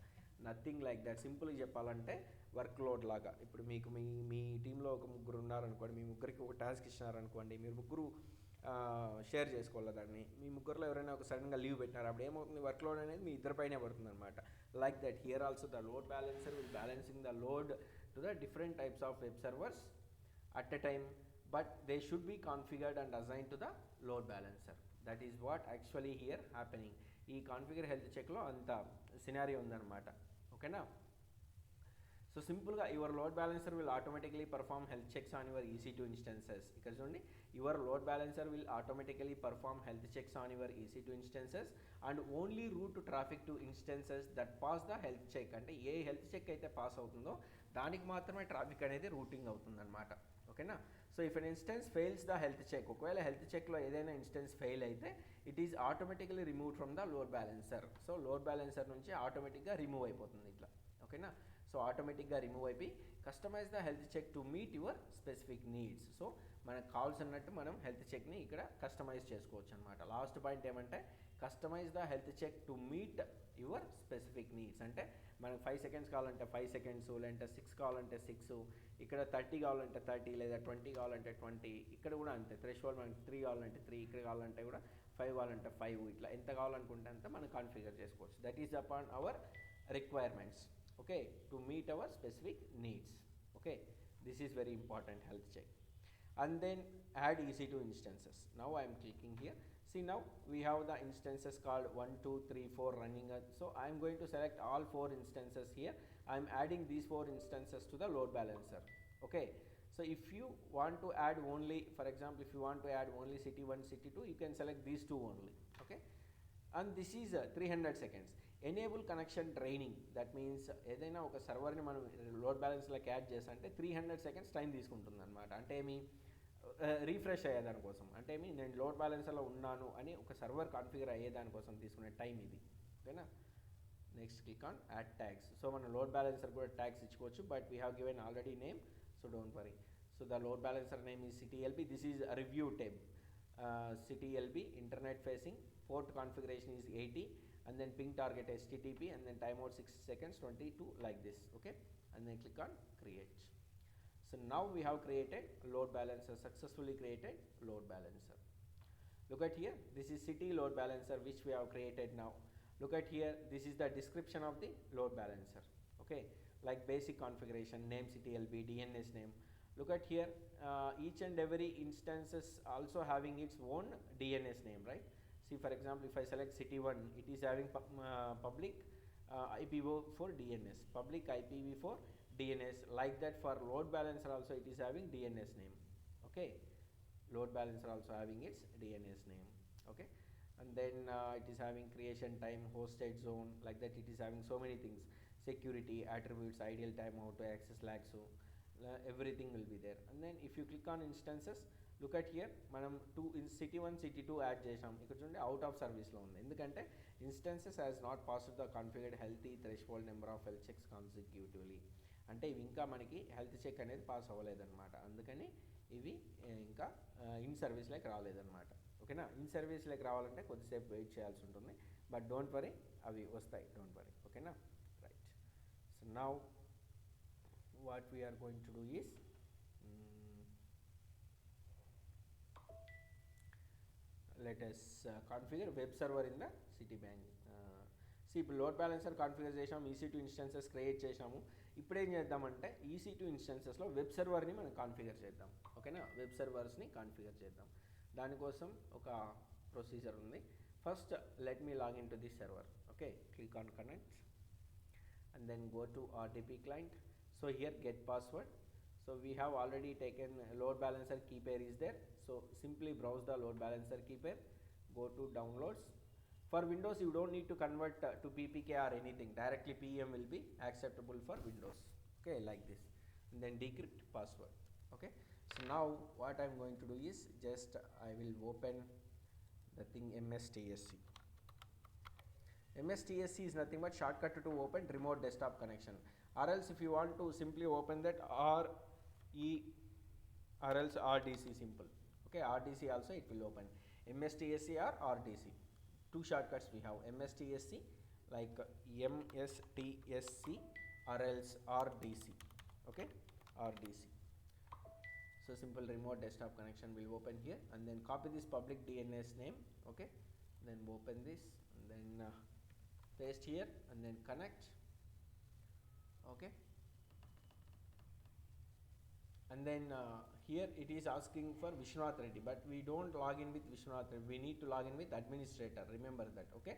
Nothing like that. సింపుల్గా చెప్పాలంటే వర్క్ లోడ్ లాగా. ఇప్పుడు మీకు మీ టీంలో ఒక ముగ్గురు ఉన్నారనుకోండి, మీ ముగ్గురికి ఒక టాస్క్ ఇచ్చినారనుకోండి, మీరు ముగ్గురు షేర్ చేసుకోవాలి దాన్ని. మీ ముగ్గురులో ఎవరైనా ఒక సడన్గా లీవ్ పెట్టినారు, అప్పుడు ఏమవుతుంది, వర్క్ లోడ్ అనేది మీ ఇద్దరిపైనే పడుతుంది అనమాట. Like that here also the load balancer will balancing the load to the different types of web servers at a time, but they should be configured and assigned to the load balancer. That is what actually here happening. ఈ configure health చెక్లో అంత scenario ఉందన్నమాట. ఓకేనా? So సింపుల్గా your load balancer will automatically perform health checks on your EC2 instances. ఇక్కడ చూడండి, your load balancer will automatically perform health checks on your EC2 instances and only route traffic to instances that pass the health check. అంటే ఏ health check అయితే pass అవుతుందో దానికి మాత్రమే traffic అనేది routing అవుతుందన్నమాట. ఓకేనా? So if an instance fails the health check, ఒకవేళ హెల్త్ చెక్లో ఏదైనా ఇన్స్టెన్స్ ఫెయిల్ అయితే it is automatically remove from the load balancer. So load balancer నుంచి ఆటోమేటిక్గా రిమూవ్ అయిపోతుంది ఇట్లా. ఓకేనా? సో ఆటోమేటిక్గా రిమూవ్ అయిపోయి customize the health check to meet your specific needs. So మనకు కావాల్సినట్టు మనం హెల్త్ చెక్ని ఇక్కడ కస్టమైజ్ చేసుకోవచ్చు అనమాట. లాస్ట్ పాయింట్ ఏమంటే customize the health check to meet your specific needs. అంటే మనకు 5 సెకండ్స్ కావాలంటే 5 సెకండ్స్, లేదంటే 6 కావాలంటే 6, ఇక్కడ 30 కావాలంటే 30, లేదా 20 కావాలంటే 20. ఇక్కడ కూడా అంతే, థ్రెషోల్డ్ మనకి 3 కావాలంటే 3, ఇక్కడ కావాలంటే కూడా 5 కావాలంటే 5, ఇట్లా ఎంత కావాలనుకుంటే అంత మనం కాన్ఫిగర్ చేసుకోవచ్చు. That is upon our requirements. Okay, to meet our specific needs. Okay, this is very important health check. And then add EC2 instances. Now I am clicking here. See, now we have the instances called 1, 2, 3, 4 running. So I am going to select all 4 instances here. I am adding these 4 instances to the load balancer. Okay, so if you want to add only, for example, if you want to add only city 1, city 2, you can select these 2 only. Okay, and this is 300 seconds. Enable connection training. That means ఏదైనా ఒక సర్వర్ని మనం load బ్యాలెన్స్లోకి add చేస్తే 300 seconds time తీసుకుంటుంది అనమాట. అంటే ఏమి, refresh అయ్యేదానికోసం, అంటే ఏమి, నేను లోడ్ బ్యాలెన్సర్లో ఉన్నాను అని ఒక సర్వర్ కాన్ఫిగర్ అయ్యేదానికోసం తీసుకునే టైం ఇది. ఓకేనా? Next click on add tags. So మనం లోడ్ బ్యాలెన్సర్ కూడా ట్యాగ్స్ ఇచ్చుకోవచ్చు, but we have given already name, so don't worry. So the load balancer name is CTLB. This is review tab. CTLB internet facing, port configuration is 80, and then ping target HTTP, and then timeout 6 seconds 22, like this. Okay, and then click on create. So now we have created load balancer, successfully created load balancer. Look at here, this is city load balancer which we have created now. Look at here, this is the description of the load balancer. Okay, like basic configuration, name CTLB, DNS name. Look at here, each and every instances also having its own DNS name, right? See, for example, if I select city 1, it is having public IPv for DNS, public IPv for DNS. Like that for load balancer also it is having DNS name. Okay, load balancer also having its DNS name. Okay, and then it is having creation time, hosted zone, like that it is having so many things, security, attributes, ideal time, how to access lag, so everything will be there. And then if you click on instances, look at here, మనం CT 1 CT 2 add చేసాం. ఇక్కడ చూడండి out of సర్వీస్లో ఉంది, ఎందుకంటే instances has not passed the configured healthy threshold number of health checks consecutively. అంటే ఇవి ఇంకా మనకి హెల్త్ చెక్ అనేది పాస్ అవ్వలేదన్నమాట, అందుకని ఇవి ఇంకా ఇన్ సర్వీస్లోకి రాలేదన్నమాట. ఓకేనా? ఇన్ సర్వీస్లోకి రావాలంటే కొద్దిసేపు వెయిట్ చేయాల్సి ఉంటుంది, బట్ డోంట్ వరీ, అవి వస్తాయి, డోంట్ వరీ. ఓకేనా, right. So now what we're going to do is let us configure web server in the Citibank. ఇప్పుడు లోడ్ బ్యాలెన్సర్ కాన్ఫిగర్ చేసాము, EC2 ఇన్స్టెన్సెస్ క్రియేట్ చేసాము. ఇప్పుడు ఏం చేద్దామంటే EC2 ఇన్స్టెన్సెస్లో వెబ్ సర్వర్ని మనం కాన్ఫిగర్ చేద్దాం. ఓకేనా, వెబ్ సర్వర్స్ని కాన్ఫిగర్ చేద్దాం. దానికోసం ఒక ప్రొసీజర్ ఉంది. First let me log in to this server. Okay, click on connect and then go to RDP client. So here get password. So we have already taken load balancer key pair is there. So simply browse the load balancer key pair, go to downloads. For Windows you don't need to convert to PPK or anything, directly PEM will be acceptable for Windows. Okay, like this, and then decrypt password. Okay, so now what I'm going to do is just I will open the thing MSTSC. MSTSC is nothing but shortcut to open remote desktop connection, or else if you want to simply open that RE or else RDC simple. Okay, RDC also it will open. MSTSC or RDC, two shortcuts we have. MSTSC like MSTSC or else RDC. Okay, RDC. So simple remote desktop connection will open here, and then copy this public DNS name. Okay, then open this and then paste here and then connect. Okay, and then here it is asking for Vishwanath Reddy, but we don't log in with Vishwanath Reddy, we need to log in with administrator, remember that. Okay,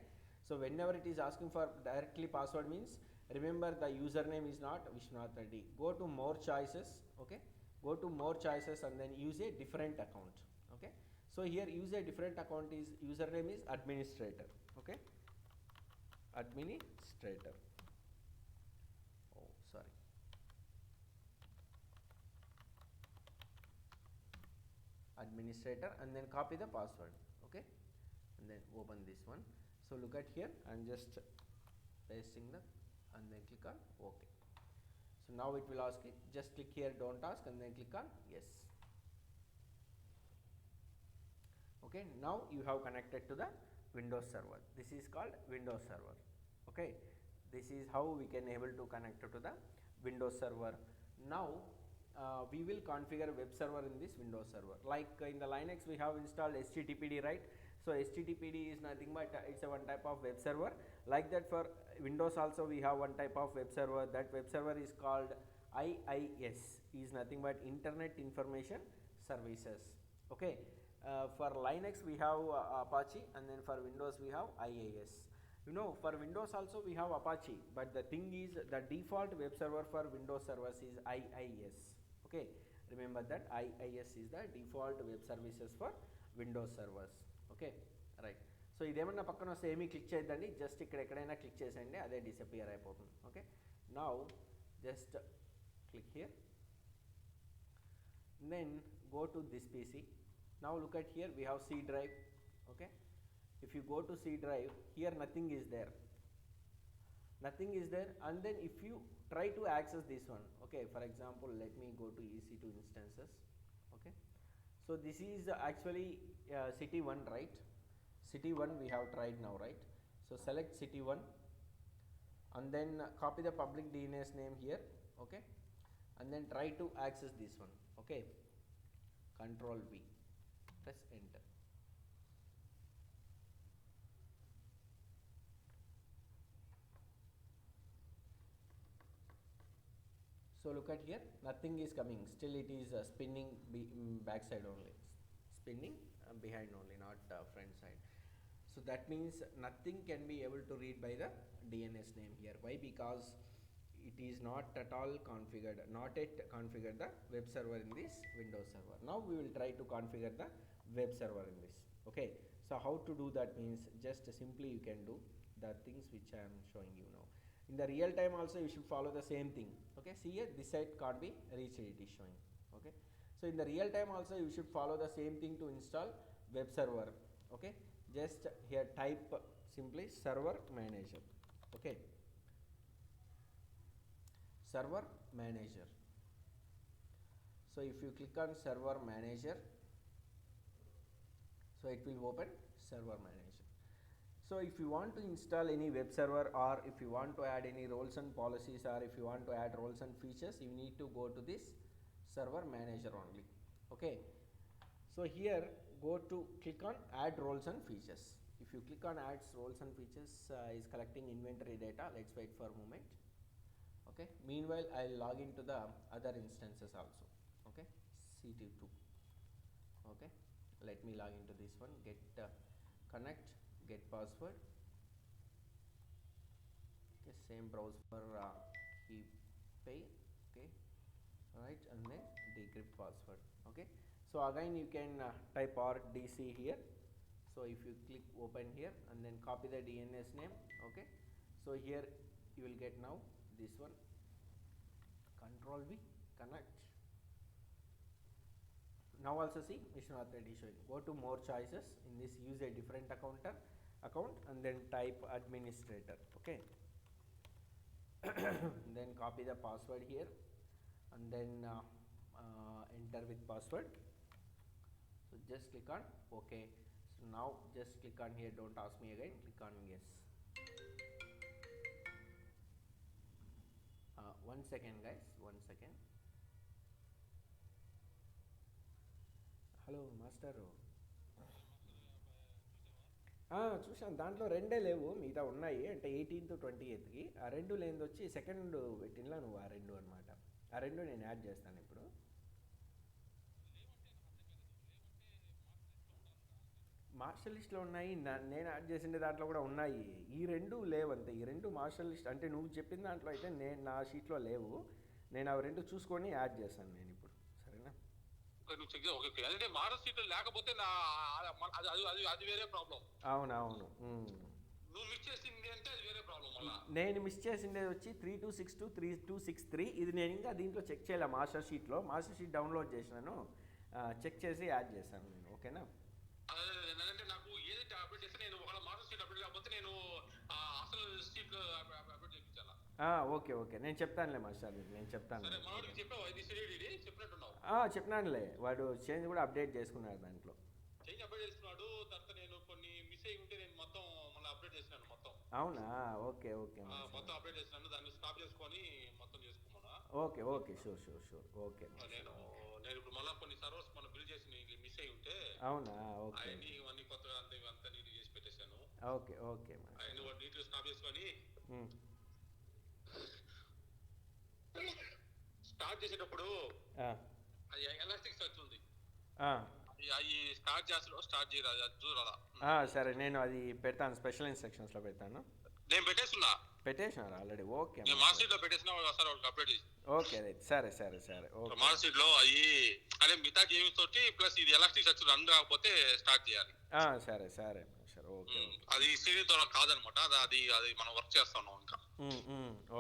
so whenever it is asking for directly password means remember the username is not Vishwanath Reddy. Go to more choices. Okay, go to more choices and then use a different account. Okay, so here use a different account is username is administrator. Okay, administrator. Oh sorry, administrator, and then copy the password. Okay, and then open this one. So look at here, I'm just pasting the and then click on OK. So now it will ask it, just click here don't ask and then click on yes. Okay, now you have connected to the Windows server. This is called Windows server. Okay, this is how we can able to connect to the Windows server. Now we will configure web server in this Windows server. Like in the Linux we have installed HTTPD, right? So HTTPD is nothing but it's a one type of web server. Like that for Windows also we have one type of web server. That web server is called IIS, is nothing but Internet Information Services. Okay, for Linux we have Apache, and then for Windows we have IIS. You know, for Windows also we have Apache, but the thing is the default web server for Windows servers is IIS. Okay, remember that IIS is the default web services for Windows servers. Okay, right. So ఇదేమన్నా పక్కన వస్తే ఏమీ click చేయొద్దండి, just ఇక్కడ ఎక్కడైనా click చేసేయండి, అదే disappear అయిపోతుంది. Okay, now just click here, then go to this PC. Now look at here, we have C drive. Okay, if you go to C drive, here nothing is there, and then if you try to access this one, okay, for example let me go to EC2 instances. Okay, so this is actually City1, right? City1 we have tried now, right? So select City1 and then copy the public DNS name here. Okay, and then try to access this one. Okay, Control V, press enter. So look at here, nothing is coming, still it is spinning backside only, spinning behind only, not front side. So that means nothing can be able to read by the DNS name here. Why? Because it is not at all configured, not yet configured the web server in this Windows server. Now we will try to configure the web server in this. Okay, so how to do that means just simply you can do the things which I am showing you now. In the real time also you should follow the same thing. Okay, see here this site can't be reached, it is showing. Okay, so in the real time also you should follow the same thing to install web server. Okay, just here type simply server manager. Okay, server manager. So if you click on server manager, so it will open server manager. So if you want to install any web server, or if you want to add any roles and policies, or if you want to add roles and features, you need to go to this server manager only. Okay, so here go to click on add roles and features. If you click on add roles and features, is collecting inventory data. Let's wait for a moment. Okay, meanwhile I'll log into the other instances also. Okay, CT2. Okay, let me log into this one. Get connect, get password. Okay, same browser pay. Okay, right, and then decrypt password. Okay, so again you can type RDC here. So if you click open here and then copy the DNS name. Okay, so here you will get now this one, control V, connect. Now also see mission authority showing. Go to more choices. In this, use a different account and then type administrator. Okay, then copy the password here and then enter with password. So just click on OK. So now just click on here, don't ask me again, click on yes. 1 second guys, 1 second. Hello master, చూసాను. దాంట్లో రెండే లేవు, మిగతా ఉన్నాయి. అంటే 18th 28th ఆ రెండు లేనిది వచ్చి సెకండ్ పెట్టినలా నువ్వు ఆ రెండు అనమాట. ఆ రెండు నేను యాడ్ చేస్తాను ఇప్పుడు. మాస్టర్ లిస్ట్లో ఉన్నాయి, నేను యాడ్ చేసిన దాంట్లో కూడా ఉన్నాయి. ఈ రెండు లేవంతే, ఈ రెండు మాస్టర్ లిస్ట్ అంటే నువ్వు చెప్పిన దాంట్లో అయితే నేను నా షీట్లో లేవు. నేను అవి రెండు చూసుకొని యాడ్ చేస్తాను నేను ఇప్పుడు. సరేనా? లేకపోతే అది వేరే ప్రాబ్లం. అవునవును, నువ్వు మిస్ చేసింది అంటే అది వేరే ప్రాబ్లం. నేను మిస్ చేసింది వచ్చి 3262 3263. ఇది నేను ఇంకా దీంట్లో చెక్ చేయలే మాస్టర్ షీట్లో. మాస్టర్ షీట్ డౌన్లోడ్ చేసినాను, చెక్ చేసి యాడ్ చేశాను నేను. ఓకేనా? అంటే నాకు ఏదైతే అప్డేట్ చేస్తే నేను ఒకవేళ మాస్టర్ షీట్ అప్డేట్ కాకపోతే నేను అసలు షీట్ అప్డేట్ చేయించాలా? ఓకే ఓకే, నేను చెప్తానులే మాస్టర్, నేను చెప్తాను. చెప్పినానులే, వాడు చేంజ్ కూడా అప్డేట్ చేసుకున్నాడు దాంట్లో. చేంజ్ అప్డేట్ చేసుకున్నాడు. తర్వాత నేను కొన్ని మిస్ అయ్యి ఉంటే నేను మొత్తం మళ్ళీ అప్డేట్ చేసినాను మొత్తం. అవునా? ఓకే ఓకే, మొత్తం అప్డేట్ చేసినాను. దాన్ని స్టాప్ చేసుకొని మొత్తం చేసుకున్నాను. Okay okay, sure sure sure. Okay, నేను ఇప్పుడు మళ్ళీ కొన్ని సర్వర్స్ మనం బిల్డ్ చేసి మిస్ అయ్యి ఉంటే. అవునా? ఓకే, అవన్నీ కొత్తగా అంతా నీట్ చేసి పెట్టేశాను. ఓకే ఓకే, అవన్నీ వాటి నీట్గా స్టాప్ చేసుకొని స్టార్ట్ చేసేటప్పుడు ఎలాస్టిక్ సర్చ్ ఉంది, అవి స్టార్ట్ చేస్తాడు, స్టార్ట్ చేయరాదు, అది చూడాలా. సరే, నేను అది పెడతాను, స్పెషల్ ఇన్స్ట్రక్షన్స్లో పెడతాను. నేను పెట్టేసినారు ఆల్రెడీ. ఓకే, మార్క్షీట్లో పెట్టేసిన సార్ వాళ్ళకి అప్డేట్ చేసి. ఓకే రైట్, సరే సరే సరే. ఓకే, మార్క్షీట్లో అవి అదే మిగతా గేమ్స్ తోటి ప్లస్ ఇది ఎలాస్టిక్ సర్చ్ రన్ కాకపోతే స్టార్ట్ చేయాలి. సరే సరే సరే. ఓకే, అది సిరీతో కాదనమాట, అది మనం వర్క్ చేస్తాం ఇంకా.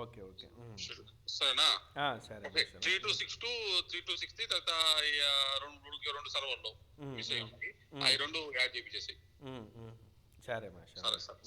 ఓకే ఓకే, సరేనా? సరే. 3262 3263 తర్వాత రెండు సర్వర్లో మిస్ అయ్యి ఉంది, అవి రెండు యాడ్ చేయించేసి. సరే మాషా. సరే సరే.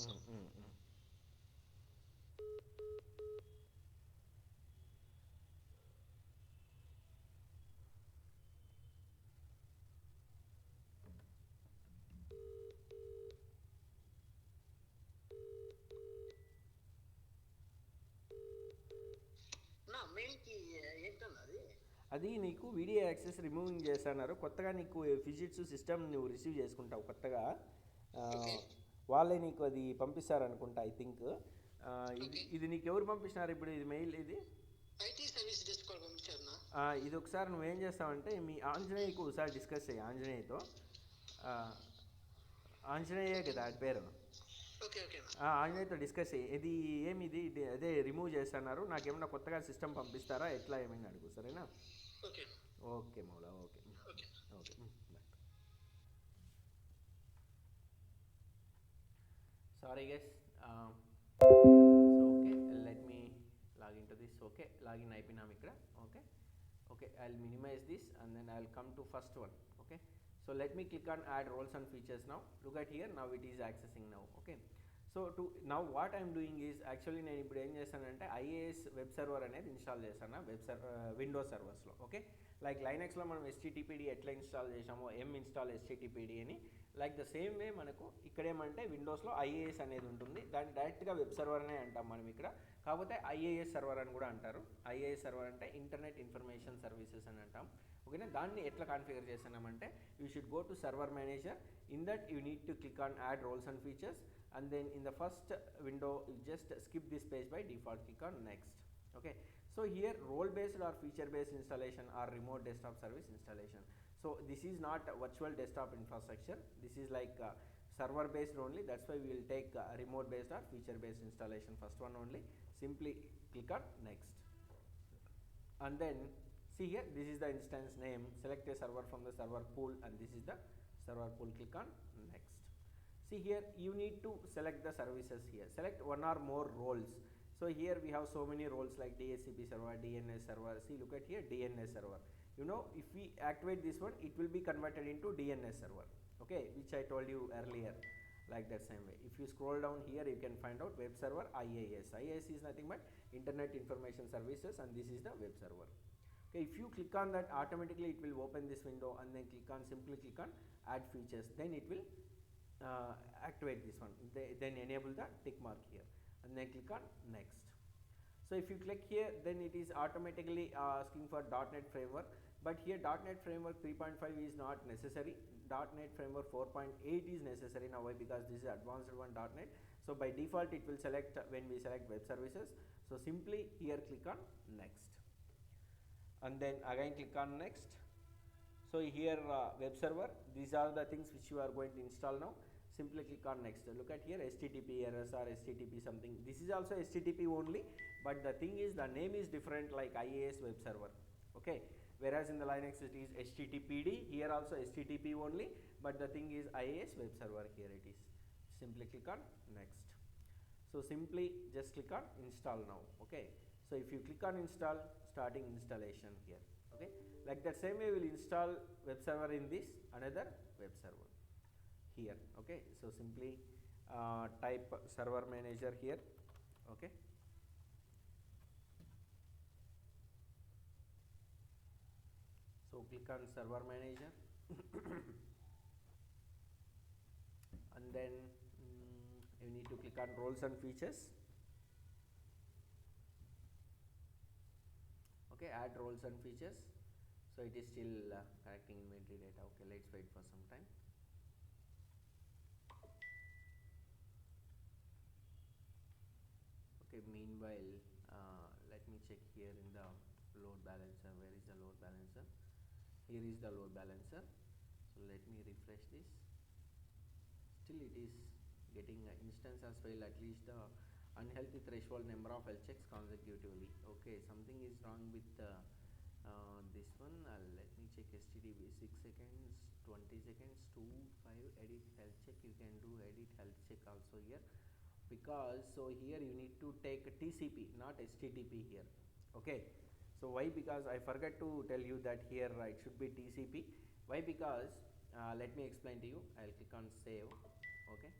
అది నీకు వీడియో యాక్సెస్ రిమూవింగ్ చేస్తున్నారు. కొత్తగా నీకు ఫిజిట్స్ సిస్టమ్ నువ్వు రిసీవ్ చేసుకుంటావు కొత్తగా. వాళ్ళే నీకు అది పంపిస్తారనుకుంటా, ఐ థింక్. ఇది నీకు ఎవరు పంపిస్తున్నారు ఇప్పుడు? ఇది మెయిల్, ఇది ఐటీ సర్వీస్ డెస్క్ వాళ్ళు పంపించారు. ఇది ఒకసారి నువ్వేం చేస్తావంటే మీ ఆంజనేయకు ఒకసారి డిస్కస్ చేయి, ఆంజనేయతో. ఆంజనేయే కదా అది పేరు. ఆంజనేయతో డిస్కస్ చేయి. ఇది ఏమిది అదే రిమూవ్ చేస్తున్నారు, నాకేమన్నా కొత్తగా సిస్టమ్ పంపిస్తారా ఎట్లా ఏమైనా అడుగు. సరేనా? ఓకే మౌలా, okay okay. Sorry guys. So okay, let me log in to this. Okay, login అయిపోయినాం ఇక్కడ. Okay okay, I will minimize this and then I will come to first one. Okay, so let me click on add roles and features now. Look at here, now it is accessing now. Okay, so now what I'm doing is actually నేను ఇప్పుడు ఏం చేస్తానంటే IAS web server అనేది install చేస్తాను Windows సర్వర్స్లో. Okay, like లైనక్స్లో మనం ఎస్టీటీపీడీ ఎట్లా install చేసామో install ఎస్టీటీపీడీ అని, లైక్ ద సేమ్ వే మనకు ఇక్కడ ఏమంటే విండోస్లో ఐఏఎస్ అనేది ఉంటుంది. దాన్ని డైరెక్ట్గా వెబ్ సర్వర్ అనే అంటాం మనం ఇక్కడ, కాకపోతే ఐఏఎస్ సర్వర్ అని కూడా అంటారు. ఐఏఎస్ సర్వర్ అంటే ఇంటర్నెట్ ఇన్ఫర్మేషన్ సర్వీసెస్ అని అంటాం. ఓకేనా, దాన్ని ఎట్లా కాన్ఫిగర్ చేస్తున్నామంటే you should go to server manager. In that you need to click on add roles and features, and then in the first window you just skip this page by default, click on next. Okay, so here role based or feature based installation or remote desktop service installation. So this is not a virtual desktop infrastructure, this is like server based only. That's why we will take remote based or feature based installation, first one only. Simply click on next, and then see here, this is the instance name. Select a server from the server pool, and this is the server pool. Click on next. See here, you need to select the services here. Select one or more roles. So here we have so many roles like DHCP server, DNS server. See, look at here, DNS server. You know, if we activate this one, it will be converted into DNS server. Okay, which I told you earlier, like that same way. If you scroll down here, you can find out web server IaaS. IaaS is nothing but Internet Information Services, and this is the web server. Okay, if you click on that, automatically it will open this window, and then simply click on add features. Then it will activate this one. Then enable the tick mark here, and then click on next. So if you click here, then it is automatically asking for .NET framework, but here .NET framework 3.5 is not necessary. .NET framework 4.8 is necessary now. Why? Because this is advanced one .NET. So by default it will select when we select web services. So simply here click on next, and then again click on next. So here web server, these are the things which you are going to install now. Simply click on next. Look at here, HTTP errors or HTTP something. This is also HTTP only, but the thing is the name is different, like IaaS web server. Okay, whereas in the Linux it is HTTPD. Here also HTTP only, but the thing is IaaS web server. Here it is. Simply click on next. So simply just click on install now. Okay, so if you click on install, starting installation here. Okay, like that same way we will install web server in this another web server here. Okay, so simply type server manager here. Okay, so click on server manager and then you need to click on roles and features. Okay, add roles and features. So it is still collecting inventory data. Okay, let's wait for some time. Okay, meanwhile let me check here in the load balancer. Where is the load balancer? Here is the load balancer. So let me refresh this. Still it is getting instance as well, at least the unhealthy threshold number of health checks consecutively. Okay, something is wrong with this one. Let me check HTTP 6 seconds, 20 seconds, 2, 5, edit health check. You can do edit health check also here, because so here you need to take TCP, not HTTP here. Okay, so why? Because I forgot to tell you that here it should be TCP. Why? Because let me explain to you. I'll click on save. Okay,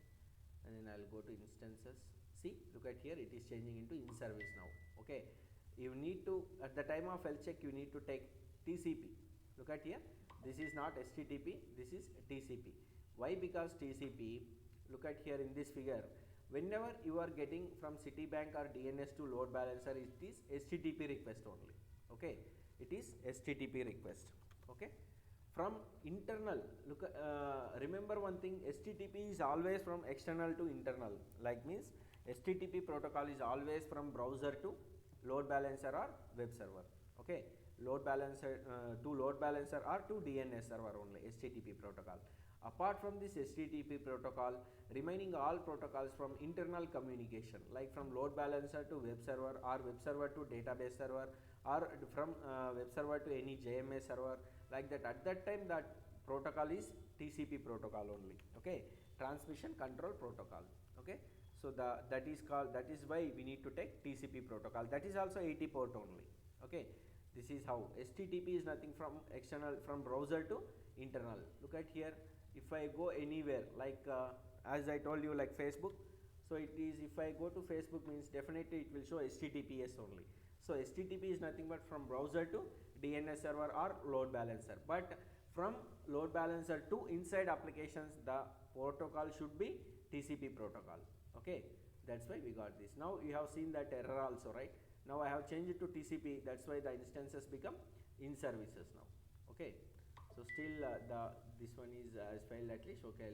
and then I'll go to instances. See, look at here, it is changing into in service now. Okay, you need to, at the time of health check, you need to take TCP. Look at here, this is not HTTP, this is TCP. Why? Because TCP, look at here in this figure, whenever you are getting from Citibank or DNS to load balancer, it is HTTP request only. Okay, it is HTTP request. Okay, from internal, look, remember one thing, HTTP is always from external to internal, like means HTTP protocol is always from browser to load balancer or web server. Okay, load balancer to load balancer or to DNS server only, HTTP protocol. Apart from this HTTP protocol, remaining all protocols from internal communication, like from load balancer to web server, or web server to database server, or from web server to any JMA server, like that, at that time that protocol is TCP protocol only. Okay, transmission control protocol. Okay, so that is why we need to take TCP protocol. That is also 80 port only. Okay, this is how HTTP is nothing from external, from browser to internal. Look at here, if I go anywhere, like as I told you, like Facebook, So it is, if I go to Facebook means definitely it will show HTTPS only. So HTTP is nothing but from browser to DNS server or load balancer. But from load balancer to inside applications, the protocol should be TCP protocol. Okay, that's why we got this. Now you have seen that error also, right? Now I have changed it to TCP. That's why the instances become in services now. Okay, so still this one is failed at least. Okay,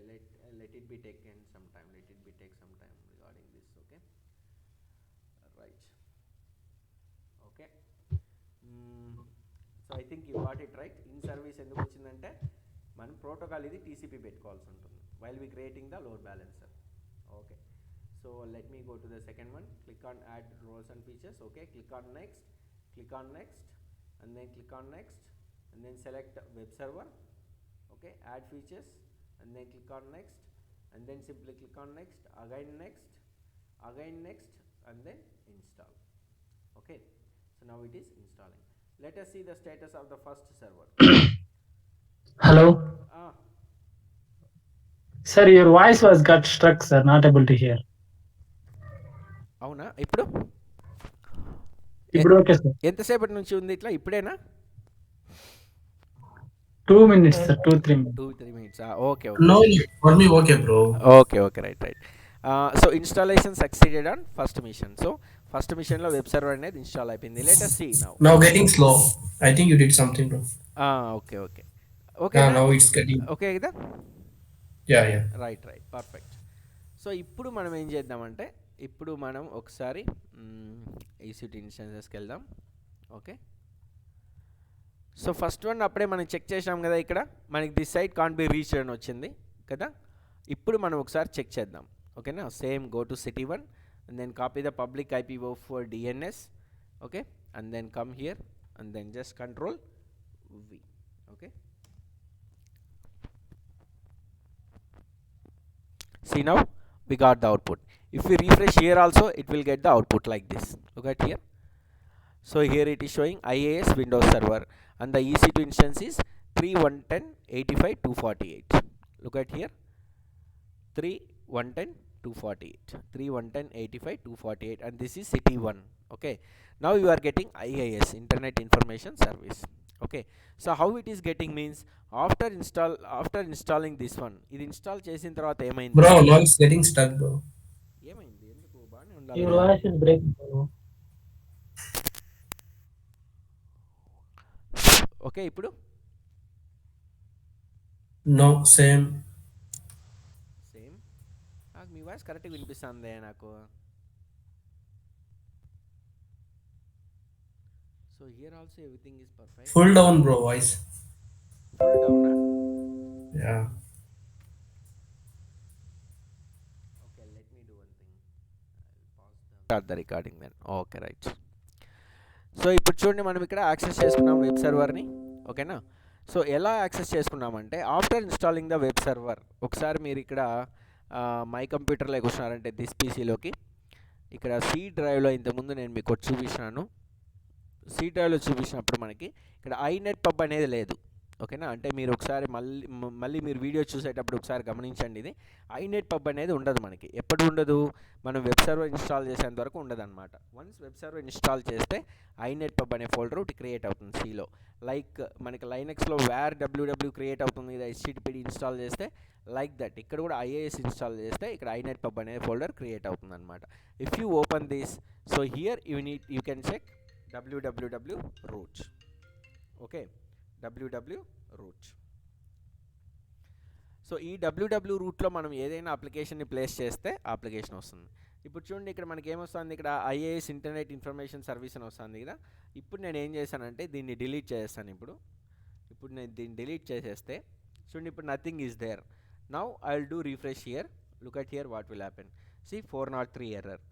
let it be taken some time. Let it be take some time regarding this. Okay, right. Okay. So I think you got it right. In service ఎందుకు వచ్చిందంటే మనం protocol ఇది TCP పెట్టుకోవాల్సి ఉంటుంది while we creating the load balancer. Okay. So let me go to the second one. Click on add roles and features. Okay, click on next, and then click on next, and then select web server. Okay, add features, and then click on next, and then simply click on next, again next, and then install. Okay, so now it is installing. Let us see the status of the first server. Hello. Sir, your voice was got struck, sir. Not able to hear. అవునా? ఇప్పుడు okay sir. ఎంతసేపటి నుంచి ఉంది ఇట్లా? ఇప్పుడేనా? 2 minutes, sir. 2-3 minutes. 2-3 minutes. Okay. No, for me okay, bro. Okay, right. So installation succeeded on first mission. So first mission లో web server అనేది install అయిపోయింది. Let us see now. Now getting slow. I think you did something, bro. Okay. Now it's getting. Okay కదా? Yeah. Right perfect. So ఇప్పుడు మనం ఏం చేద్దామంటే, ఇప్పుడు మనం ఒకసారి EC2 ఇన్స్టెన్సెస్కి వెళ్దాం. ఓకే, సో ఫస్ట్ వన్ అప్పుడే మనం చెక్ చేసాం కదా, ఇక్కడ మనకి this site can't be reached అని వచ్చింది కదా. ఇప్పుడు మనం ఒకసారి చెక్ చేద్దాం. ఓకేనా, same go to city1 and then copy the public IPv4 for DNS. Okay, and then come here and then just control V. Okay, see now we got the output. If we refresh here also, it will get the output like this. Look at here. So here it is showing IAS Windows Server and the EC2 instance is 3.110.85.248. Look at here, 3.110.85.248 and this is city1. Okay, now you are getting IIS, Internet Information Service. Okay, so how it is getting means, after installing this one, ఇది install చేసిన తర్వాత ఏమైంది? Bro, now it's getting stuck, bro. ఏమైంది? ఎందుకు బాగానే Your ఉండాలి. voice is breaking, bro. Okay, ఇప్పుడు No, same. నాకు మీ వాయిస్ కరెక్ట్గా వినిపిస్తుంది నాకు. So here also everything is perfect. Full down, bro, voice. Full డౌనా? Yeah. Okay, let me do one thing. I'll start the recording then. Okay, right. So ఇప్పుడు చూడండి, మనం ఇక్కడ యాక్సెస్ చేసుకున్నాం వెబ్ సర్వర్ని. ఓకేనా, సో ఎలా యాక్సెస్ చేసుకున్నామంటే, after installing the web server, ఒకసారి మీరు ఇక్కడ మై కంప్యూటర్లోకి వచ్చినారంటే దిస్ పీసీలోకి, ఇక్కడ సి డ్రైవ్లో ఇంతకుముందు నేను మీకు చూపించాను. సి డ్రైవ్లో చూపించినప్పుడు మనకి ఇక్కడ ఐనెట్ పబ్ అనేది లేదు. ఓకేనా, అంటే మీరు ఒకసారి మళ్ళీ మీరు వీడియో చూసేటప్పుడు ఒకసారి గమనించండి, ఇది ఐనెట్ పబ్ అనేది ఉండదు మనకి. ఎప్పుడు ఉండదు? మనం వెబ్ సర్వర్ ఇన్స్టాల్ చేసేంత వరకు ఉండదు అనమాట. వన్స్ వెబ్ సర్వర్ ఇన్స్టాల్ చేస్తే ఐనెట్ పబ్ అనే ఫోల్డర్ ఒకటి క్రియేట్ అవుతుంది సిలో. లైక్ మనకి లైనక్స్లో వేర్ www క్రియేట్ అవుతుంది, ఇది HTTPD ఇన్స్టాల్ చేస్తే లైక్ దట్ ఇక్కడ కూడా IIS ఇన్స్టాల్ చేస్తే ఇక్కడ ఐనెట్ పబ్ అనే ఫోల్డర్ క్రియేట్ అవుతుంది అనమాట. If you open this, so here you can check www root. ఓకే, www root. సో ఈ www రూట్లో మనం ఏదైనా అప్లికేషన్ని ప్లేస్ చేస్తే అప్లికేషన్ వస్తుంది. ఇప్పుడు చూడండి, ఇక్కడ మనకి ఏమొస్తుంది? ఇక్కడ IIS ఇంటర్నెట్ ఇన్ఫర్మేషన్ సర్వీస్ అని వస్తుంది కదా. ఇప్పుడు నేను ఏం చేశానంటే దీన్ని డిలీట్ చేస్తాను. ఇప్పుడు నేను దీన్ని డిలీట్ చేసేస్తే చూడండి, ఇప్పుడు nothing is there. Now I will do refresh here. Look at here what will happen. See 403 error.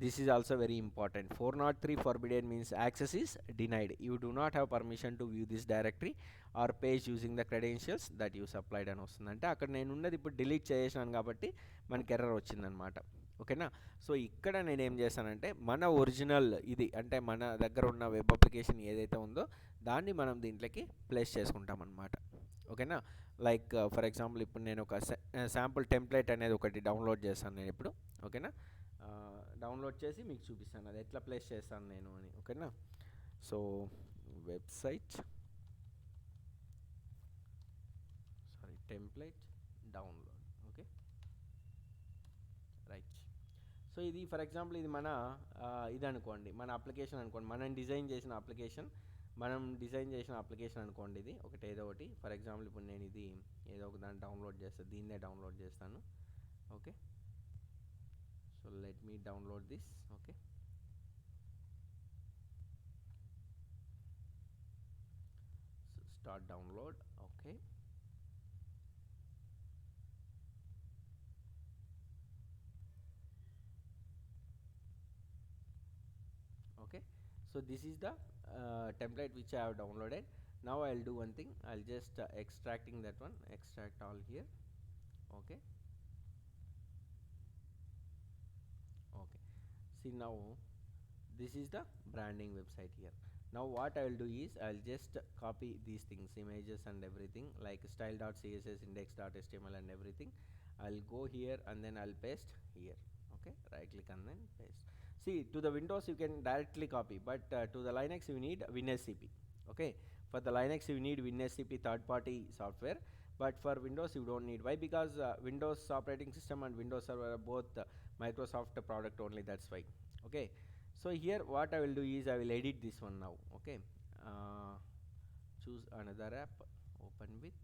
This is also very important. 403 forbidden means access is denied. You do not have permission to view this directory or page using the credentials that you supplied అని వస్తుంది. అంటే అక్కడ నేను ఉన్నది ఇప్పుడు delete చేసాను కాబట్టి మనకి ఎర్రర్ వచ్చిందనమాట. ఓకేనా, సో ఇక్కడ నేను ఏం చేశానంటే మన ఒరిజినల్ ఇది అంటే మన దగ్గర ఉన్న వెబ్ అప్లికేషన్ ఏదైతే ఉందో దాన్ని మనం దీంట్లోకి ప్లేస్ చేసుకుంటాం అనమాట. ఓకేనా, లైక్ ఫర్ ఎగ్జాంపుల్ ఇప్పుడు నేను ఒక శాంపుల్ టెంప్లెట్ అనేది ఒకటి డౌన్లోడ్ చేస్తాను నేను ఇప్పుడు, ఓకేనా. డౌన్లోడ్ చేసి మీకు చూపిస్తాను అది ఎట్లా ప్లేస్ చేస్తాను నేను అని, ఓకేనా. So website template download, okay, right. So ఇది ఫర్ ఎగ్జాంపుల్ ఇది మన ఇది అనుకోండి, మన అప్లికేషన్ అనుకోండి, మనం డిజైన్ చేసిన అప్లికేషన్ అనుకోండి. ఇది ఒకటి ఏదో ఒకటి ఫర్ ఎగ్జాంపుల్ ఇప్పుడు నేను ఇది ఏదో ఒక దాన్ని డౌన్లోడ్ చేస్తాను, దీన్నే డౌన్లోడ్ చేస్తాను, okay. So let me download this, okay. So start download, okay. Okay, so this is the template which I have downloaded. Now I'll do one thing, I'll just extracting that one, extract all here, okay. Okay, see now this is the branding website here. Now what I will do is I'll just copy these things, images and everything, like style.css, index.html and everything. I'll go here and then I'll paste here, okay. Right click and then paste. See, to the Windows you can directly copy, but to the Linux you need WinSCP, okay. For the Linux you need WinSCP third party software, but for Windows you don't need. Why? Because Windows operating system and Windows server are both Microsoft product only, that's why, okay. So here what I will do is I will edit this one now, okay. Choose another app, open with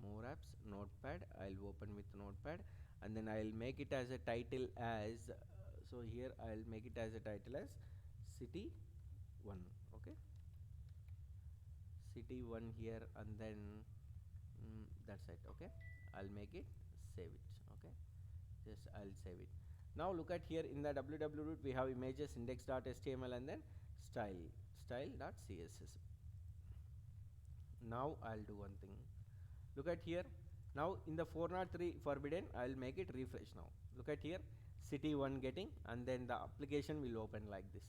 more apps, notepad. I'll open with notepad and then I'll make it as a title as so here I'll make it as a title as city 1, okay. City 1 here and then that's it, okay. I'll make it, save it, okay. Just I'll save it. Now look at here in the www root we have images, index.html and then style.css. Now I'll do one thing, look at here. Now in the 403 forbidden I'll make it refresh. Now look at here, city 1 getting, and then the application will open like this.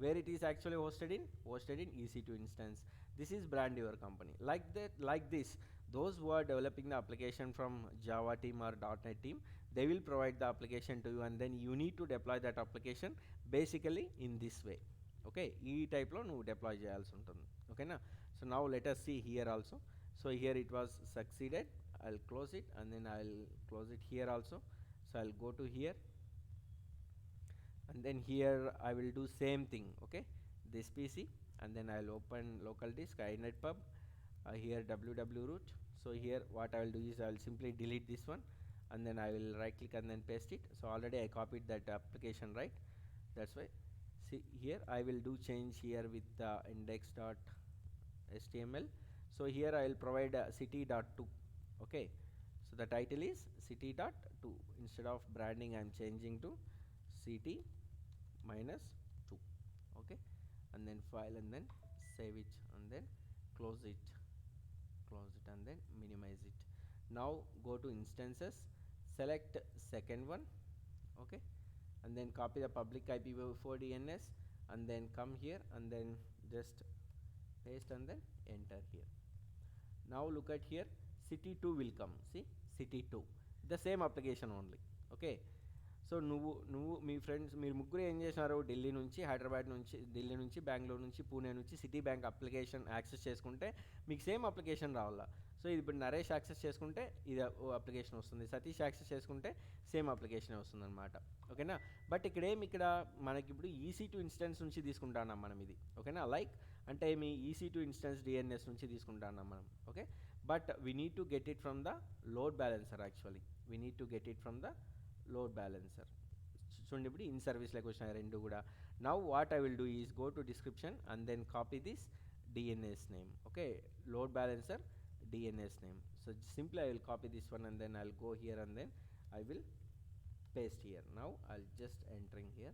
Where it is actually hosted in EC2 instance. This is brand your company, like that, like this. Those who are developing the application from Java team or .NET team, they will provide the application to you and then you need to deploy that application basically in this way, okay. E type lo nu deploy cheyalsi untundi, okay na. So now let us see here also. So here it was succeeded, I'll close it and then I'll close it here also. So I'll go to here and then here I will do same thing, okay. This PC and then I'll open local disk inetpub, here www root. So here what I will do is I will simply delete this one and then I will right click and then paste it. So already I copied that application, right? That's why see here I will do change here with index.html. So here I will provide city.2, okay. So the title is city.2. Instead of branding I am changing to city -2, okay. And then file and then save it and then close it and then minimize it. Now go to instances, select second one, okay, and then copy the public IPv4 DNS and then come here and then just paste and then enter here. Now look at here, city 2 will come, see city 2, the same application only, okay. So నువ్వు మీ friends మీరు ముగ్గురు ఏం చేసినారు, ఢిల్లీ నుంచి బెంగళూరు నుంచి పూణే నుంచి city bank application access చేసుకుంటే మీకు సేమ్ అప్లికేషన్ రావాలా. సో ఇది ఇప్పుడు నరేష్ యాక్సెస్ చేసుకుంటే ఇది అప్లికేషన్ వస్తుంది, సతీష్ యాక్సెస్ చేసుకుంటే సేమ్ అప్లికేషన్ వస్తుంది అనమాట, ఓకేనా. బట్ ఇక్కడ మనకి ఇప్పుడు EC2 ఇన్స్టెన్స్ నుంచి తీసుకుంటున్నాం మనం ఇది, ఓకేనా. లైక్ అంటే మీ EC2 ఇన్స్టెన్స్ DNS నుంచి తీసుకుంటున్నాం మనం, ఓకే. But we need to get it from the load balancer. Actually we need to get it from the load balancer. చూడండి ఇప్పుడు ఇన్ సర్వీస్లోకి వచ్చినాయి రెండు కూడా. Now what I will do is go to description and then copy this DNS name, okay. Load balancer DNS name. So simply I will copy this one and then I will go here and then I will paste here. Now I'll just entering here.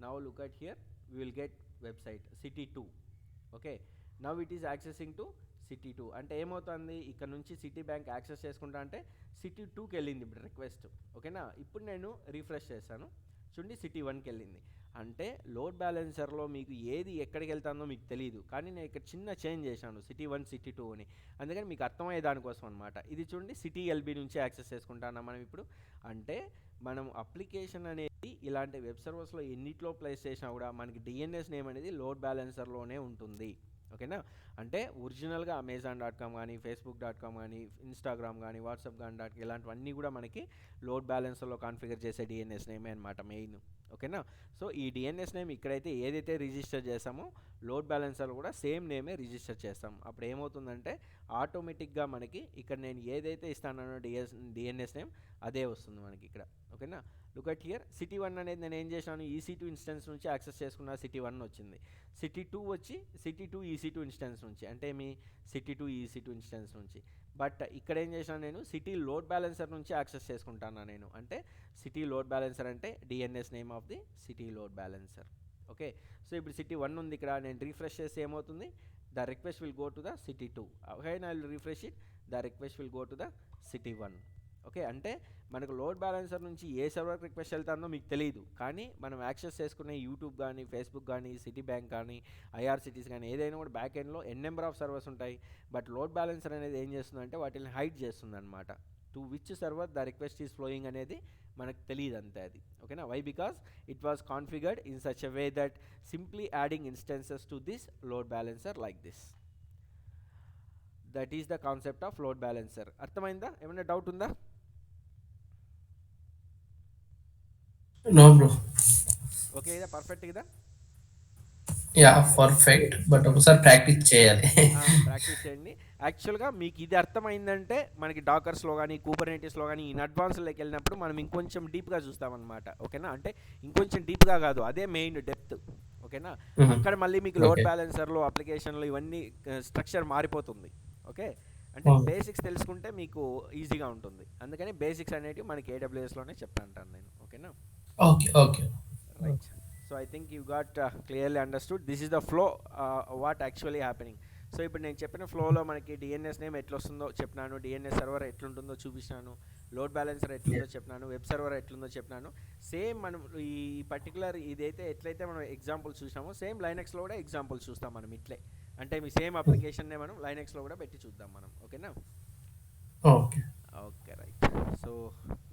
Now look at here, we will get website city 2, okay. Now it is accessing to city 2 అంటే ఏమవుతుంది, ఇక్కడ నుంచి city bank access చేసుకుంటా అంటే city 2కి వెళ్ళింది ఇప్పుడు request, ఓకేనా. ఇప్పుడు నేను రిఫ్రెష్ చేశాను, చూడండి సిటీ 1కి వెళ్ళింది. అంటే లోడ్ బ్యాలెన్సర్లో మీకు ఏది ఎక్కడికి వెళ్తుందో మీకు తెలియదు, కానీ నేను ఇక్కడ చిన్న చేంజ్ చేశాను సిటీ 1 సిటీ 2 అని, అందుకని మీకు అర్థమయ్యే దానికోసం అనమాట. ఇది చూడండి సిటీ ఎల్బీ నుంచి యాక్సెస్ చేసుకుంటున్నాం మనం ఇప్పుడు. అంటే మనం అప్లికేషన్ అనేది ఇలాంటి వెబ్ సర్వర్స్లో ఎన్నిట్లో ప్లేస్ చేసినా కూడా మనకి డిఎన్ఎస్ నేమ్ అనేది లోడ్ బ్యాలెన్సర్లోనే ఉంటుంది. ఓకేనా, అంటే ఒరిజినల్గా అమెజాన్.com కానీ ఫేస్బుక్.com కానీ ఇన్స్టాగ్రామ్ కానీ వాట్సాప్ కానీ ఇలాంటివన్నీ కూడా మనకి లోడ్ బ్యాలెన్సర్లో కాన్ఫిగర్ చేసే డిఎన్ఎస్ నేమే అనమాట మెయిన్. ఓకేనా, సో ఈ డిఎన్ఎస్ నేమ్ ఇక్కడైతే ఏదైతే రిజిస్టర్ చేసామో లోడ్ బ్యాలెన్సర్ కూడా సేమ్ నేమే రిజిస్టర్ చేస్తాం. అప్పుడు ఏమవుతుందంటే ఆటోమేటిక్గా మనకి ఇక్కడ నేను ఏదైతే ఇస్తానో డిఎన్ఎస్ నేమ్ అదే వస్తుంది మనకి ఇక్కడ. ఓకేనా, లుక్ అట్ హియర్ సిటీ 1 అనేది నేను ఏం చేశాను EC2 ఇన్స్టెన్స్ నుంచి యాక్సెస్ చేసుకున్న సిటీ 1 వచ్చింది. సిటీ 2 వచ్చి సిటీ 2 EC2 ఇన్స్టెన్స్ నుంచి, అంటే మీ సిటీ 2 EC2 ఇన్స్టెన్స్ నుంచి. బట్ ఇక్కడ ఏం చేశాను నేను సిటీ లోడ్ బ్యాలెన్సర్ నుంచి యాక్సెస్ చేసుకుంటాను నేను. అంటే సిటీ లోడ్ బ్యాలెన్సర్ అంటే DNS name of the city load balancer. Okay, so ఇప్పుడు సిటీ 1 ఉంది ఇక్కడ, నేను రిఫ్రెష్ చేస్తే ఏమవుతుంది, the request will go to the city 2. Again I will refresh it, the request will go to the city 1. Okay, అంటే మనకు load balancer నుంచి ఏ సర్వర్కి request వెళ్తుందో మీకు తెలియదు, కానీ మనం యాక్సెస్ చేసుకునే యూట్యూబ్ కానీ ఫేస్బుక్ కానీ సిటీ బ్యాంక్ కానీ IRCTC కానీ ఏదైనా కూడా బ్యాక్ ఎండ్లో నెంబర్ ఆఫ్ సర్వర్స్ ఉంటాయి. బట్ లోడ్ బ్యాలెన్సర్ అనేది ఏం చేస్తుందంటే వాటిని హైడ్ చేస్తుంది అనమాట. To which server the request is flowing అనేది మనకు తెలియదు అంతే అది. ఓకేనా, why because it was configured in such a way that simply adding instances to this load balancer like this. That is the concept of load balancer. అర్థమైందా? ఏమైనా doubt ఉందా? No, bro. Okay, ఇదా పర్ఫెక్ట్ కదా? Yeah, perfect. But ఒకసారి practice చేయాలి. Practice చేయండి. యాక్చువల్గా మీకు ఇది అర్థమైందంటే మనకి డాకర్స్లో కానీ కూబర్నెటిస్లో కానీ ఇన్ అడ్వాన్స్లోకి వెళ్ళినప్పుడు మనం ఇంకొంచెం డీప్గా చూస్తామన్నమాట. ఓకేనా, అంటే ఇంకొంచెం డీప్గా కాదు, అదే మెయిన్ డెప్త్. ఓకేనా, అక్కడ మళ్ళీ మీకు లోడ్ బ్యాలెన్సర్లో అప్లికేషన్లో ఇవన్నీ స్ట్రక్చర్ మారిపోతుంది. ఓకే, అంటే బేసిక్స్ తెలుసుకుంటే మీకు ఈజీగా ఉంటుంది, అందుకని బేసిక్స్ అనేవి మనకి AWSలోనే చెప్తాను నేను. ఓకేనా, okay right. So I think you got clearly understood. This is the flow what actually happening. So ఇప్పుడు నేను చెప్పిన ఫ్లోలో మనకి డిఎన్ఎస్ నేమ్ ఎట్లా వస్తుందో చెప్పినాను, డిఎన్ఎస్ సర్వర్ ఎట్లుంటుందో చూపించినాను, లోడ్ బ్యాలెన్సర్ ఎట్లుందో చెప్పినాను, వెబ్ సర్వర్ ఎట్లుందో చెప్పినాను. సేమ్ మనం ఈ పర్టికులర్ ఇదైతే ఎట్లయితే మనం ఎగ్జాంపుల్ చూసామో సేమ్ లైనక్స్లో కూడా ఎగ్జాంపుల్స్ చూస్తాం మనం ఇట్లే. అంటే మీ సేమ్ అప్లికేషన్నే మనం లైనక్స్లో కూడా పెట్టి చూద్దాం మనం. ఓకేనా, okay right. So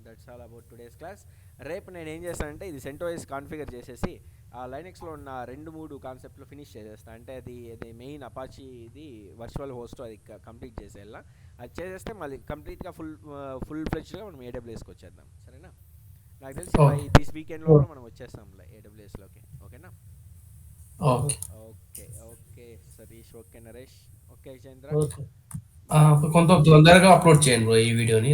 that's all about today's class. రేపు నేను ఏం చేస్తానంటే ఇది CentOS కాన్ఫిగర్ చేసేసి ఆ లైనక్స్లో ఉన్న 2-3 కాన్సెప్ట్లు ఫినిష్ చేసేస్తాను. అంటే అది మెయిన్ అపాచీ ఇది వర్చువల్ హోస్ట్ అది కంప్లీట్ చేసేలా. అది చేసేస్తే మళ్ళీ కంప్లీట్గా ఫుల్ ఫ్లెడ్జ్గా మనం AWSకి వచ్చేద్దాం. సరేనా, నాకు తెలిసి దిస్ వీకెండ్లో కూడా మనం వచ్చేస్తాంలే AWSలోకి. ఓకేనా, okay Satish, okay Naresh, okay Chandra. కొంత తొందరగా అప్లోడ్ చేయండి బ్రో ఈ వీడియోని.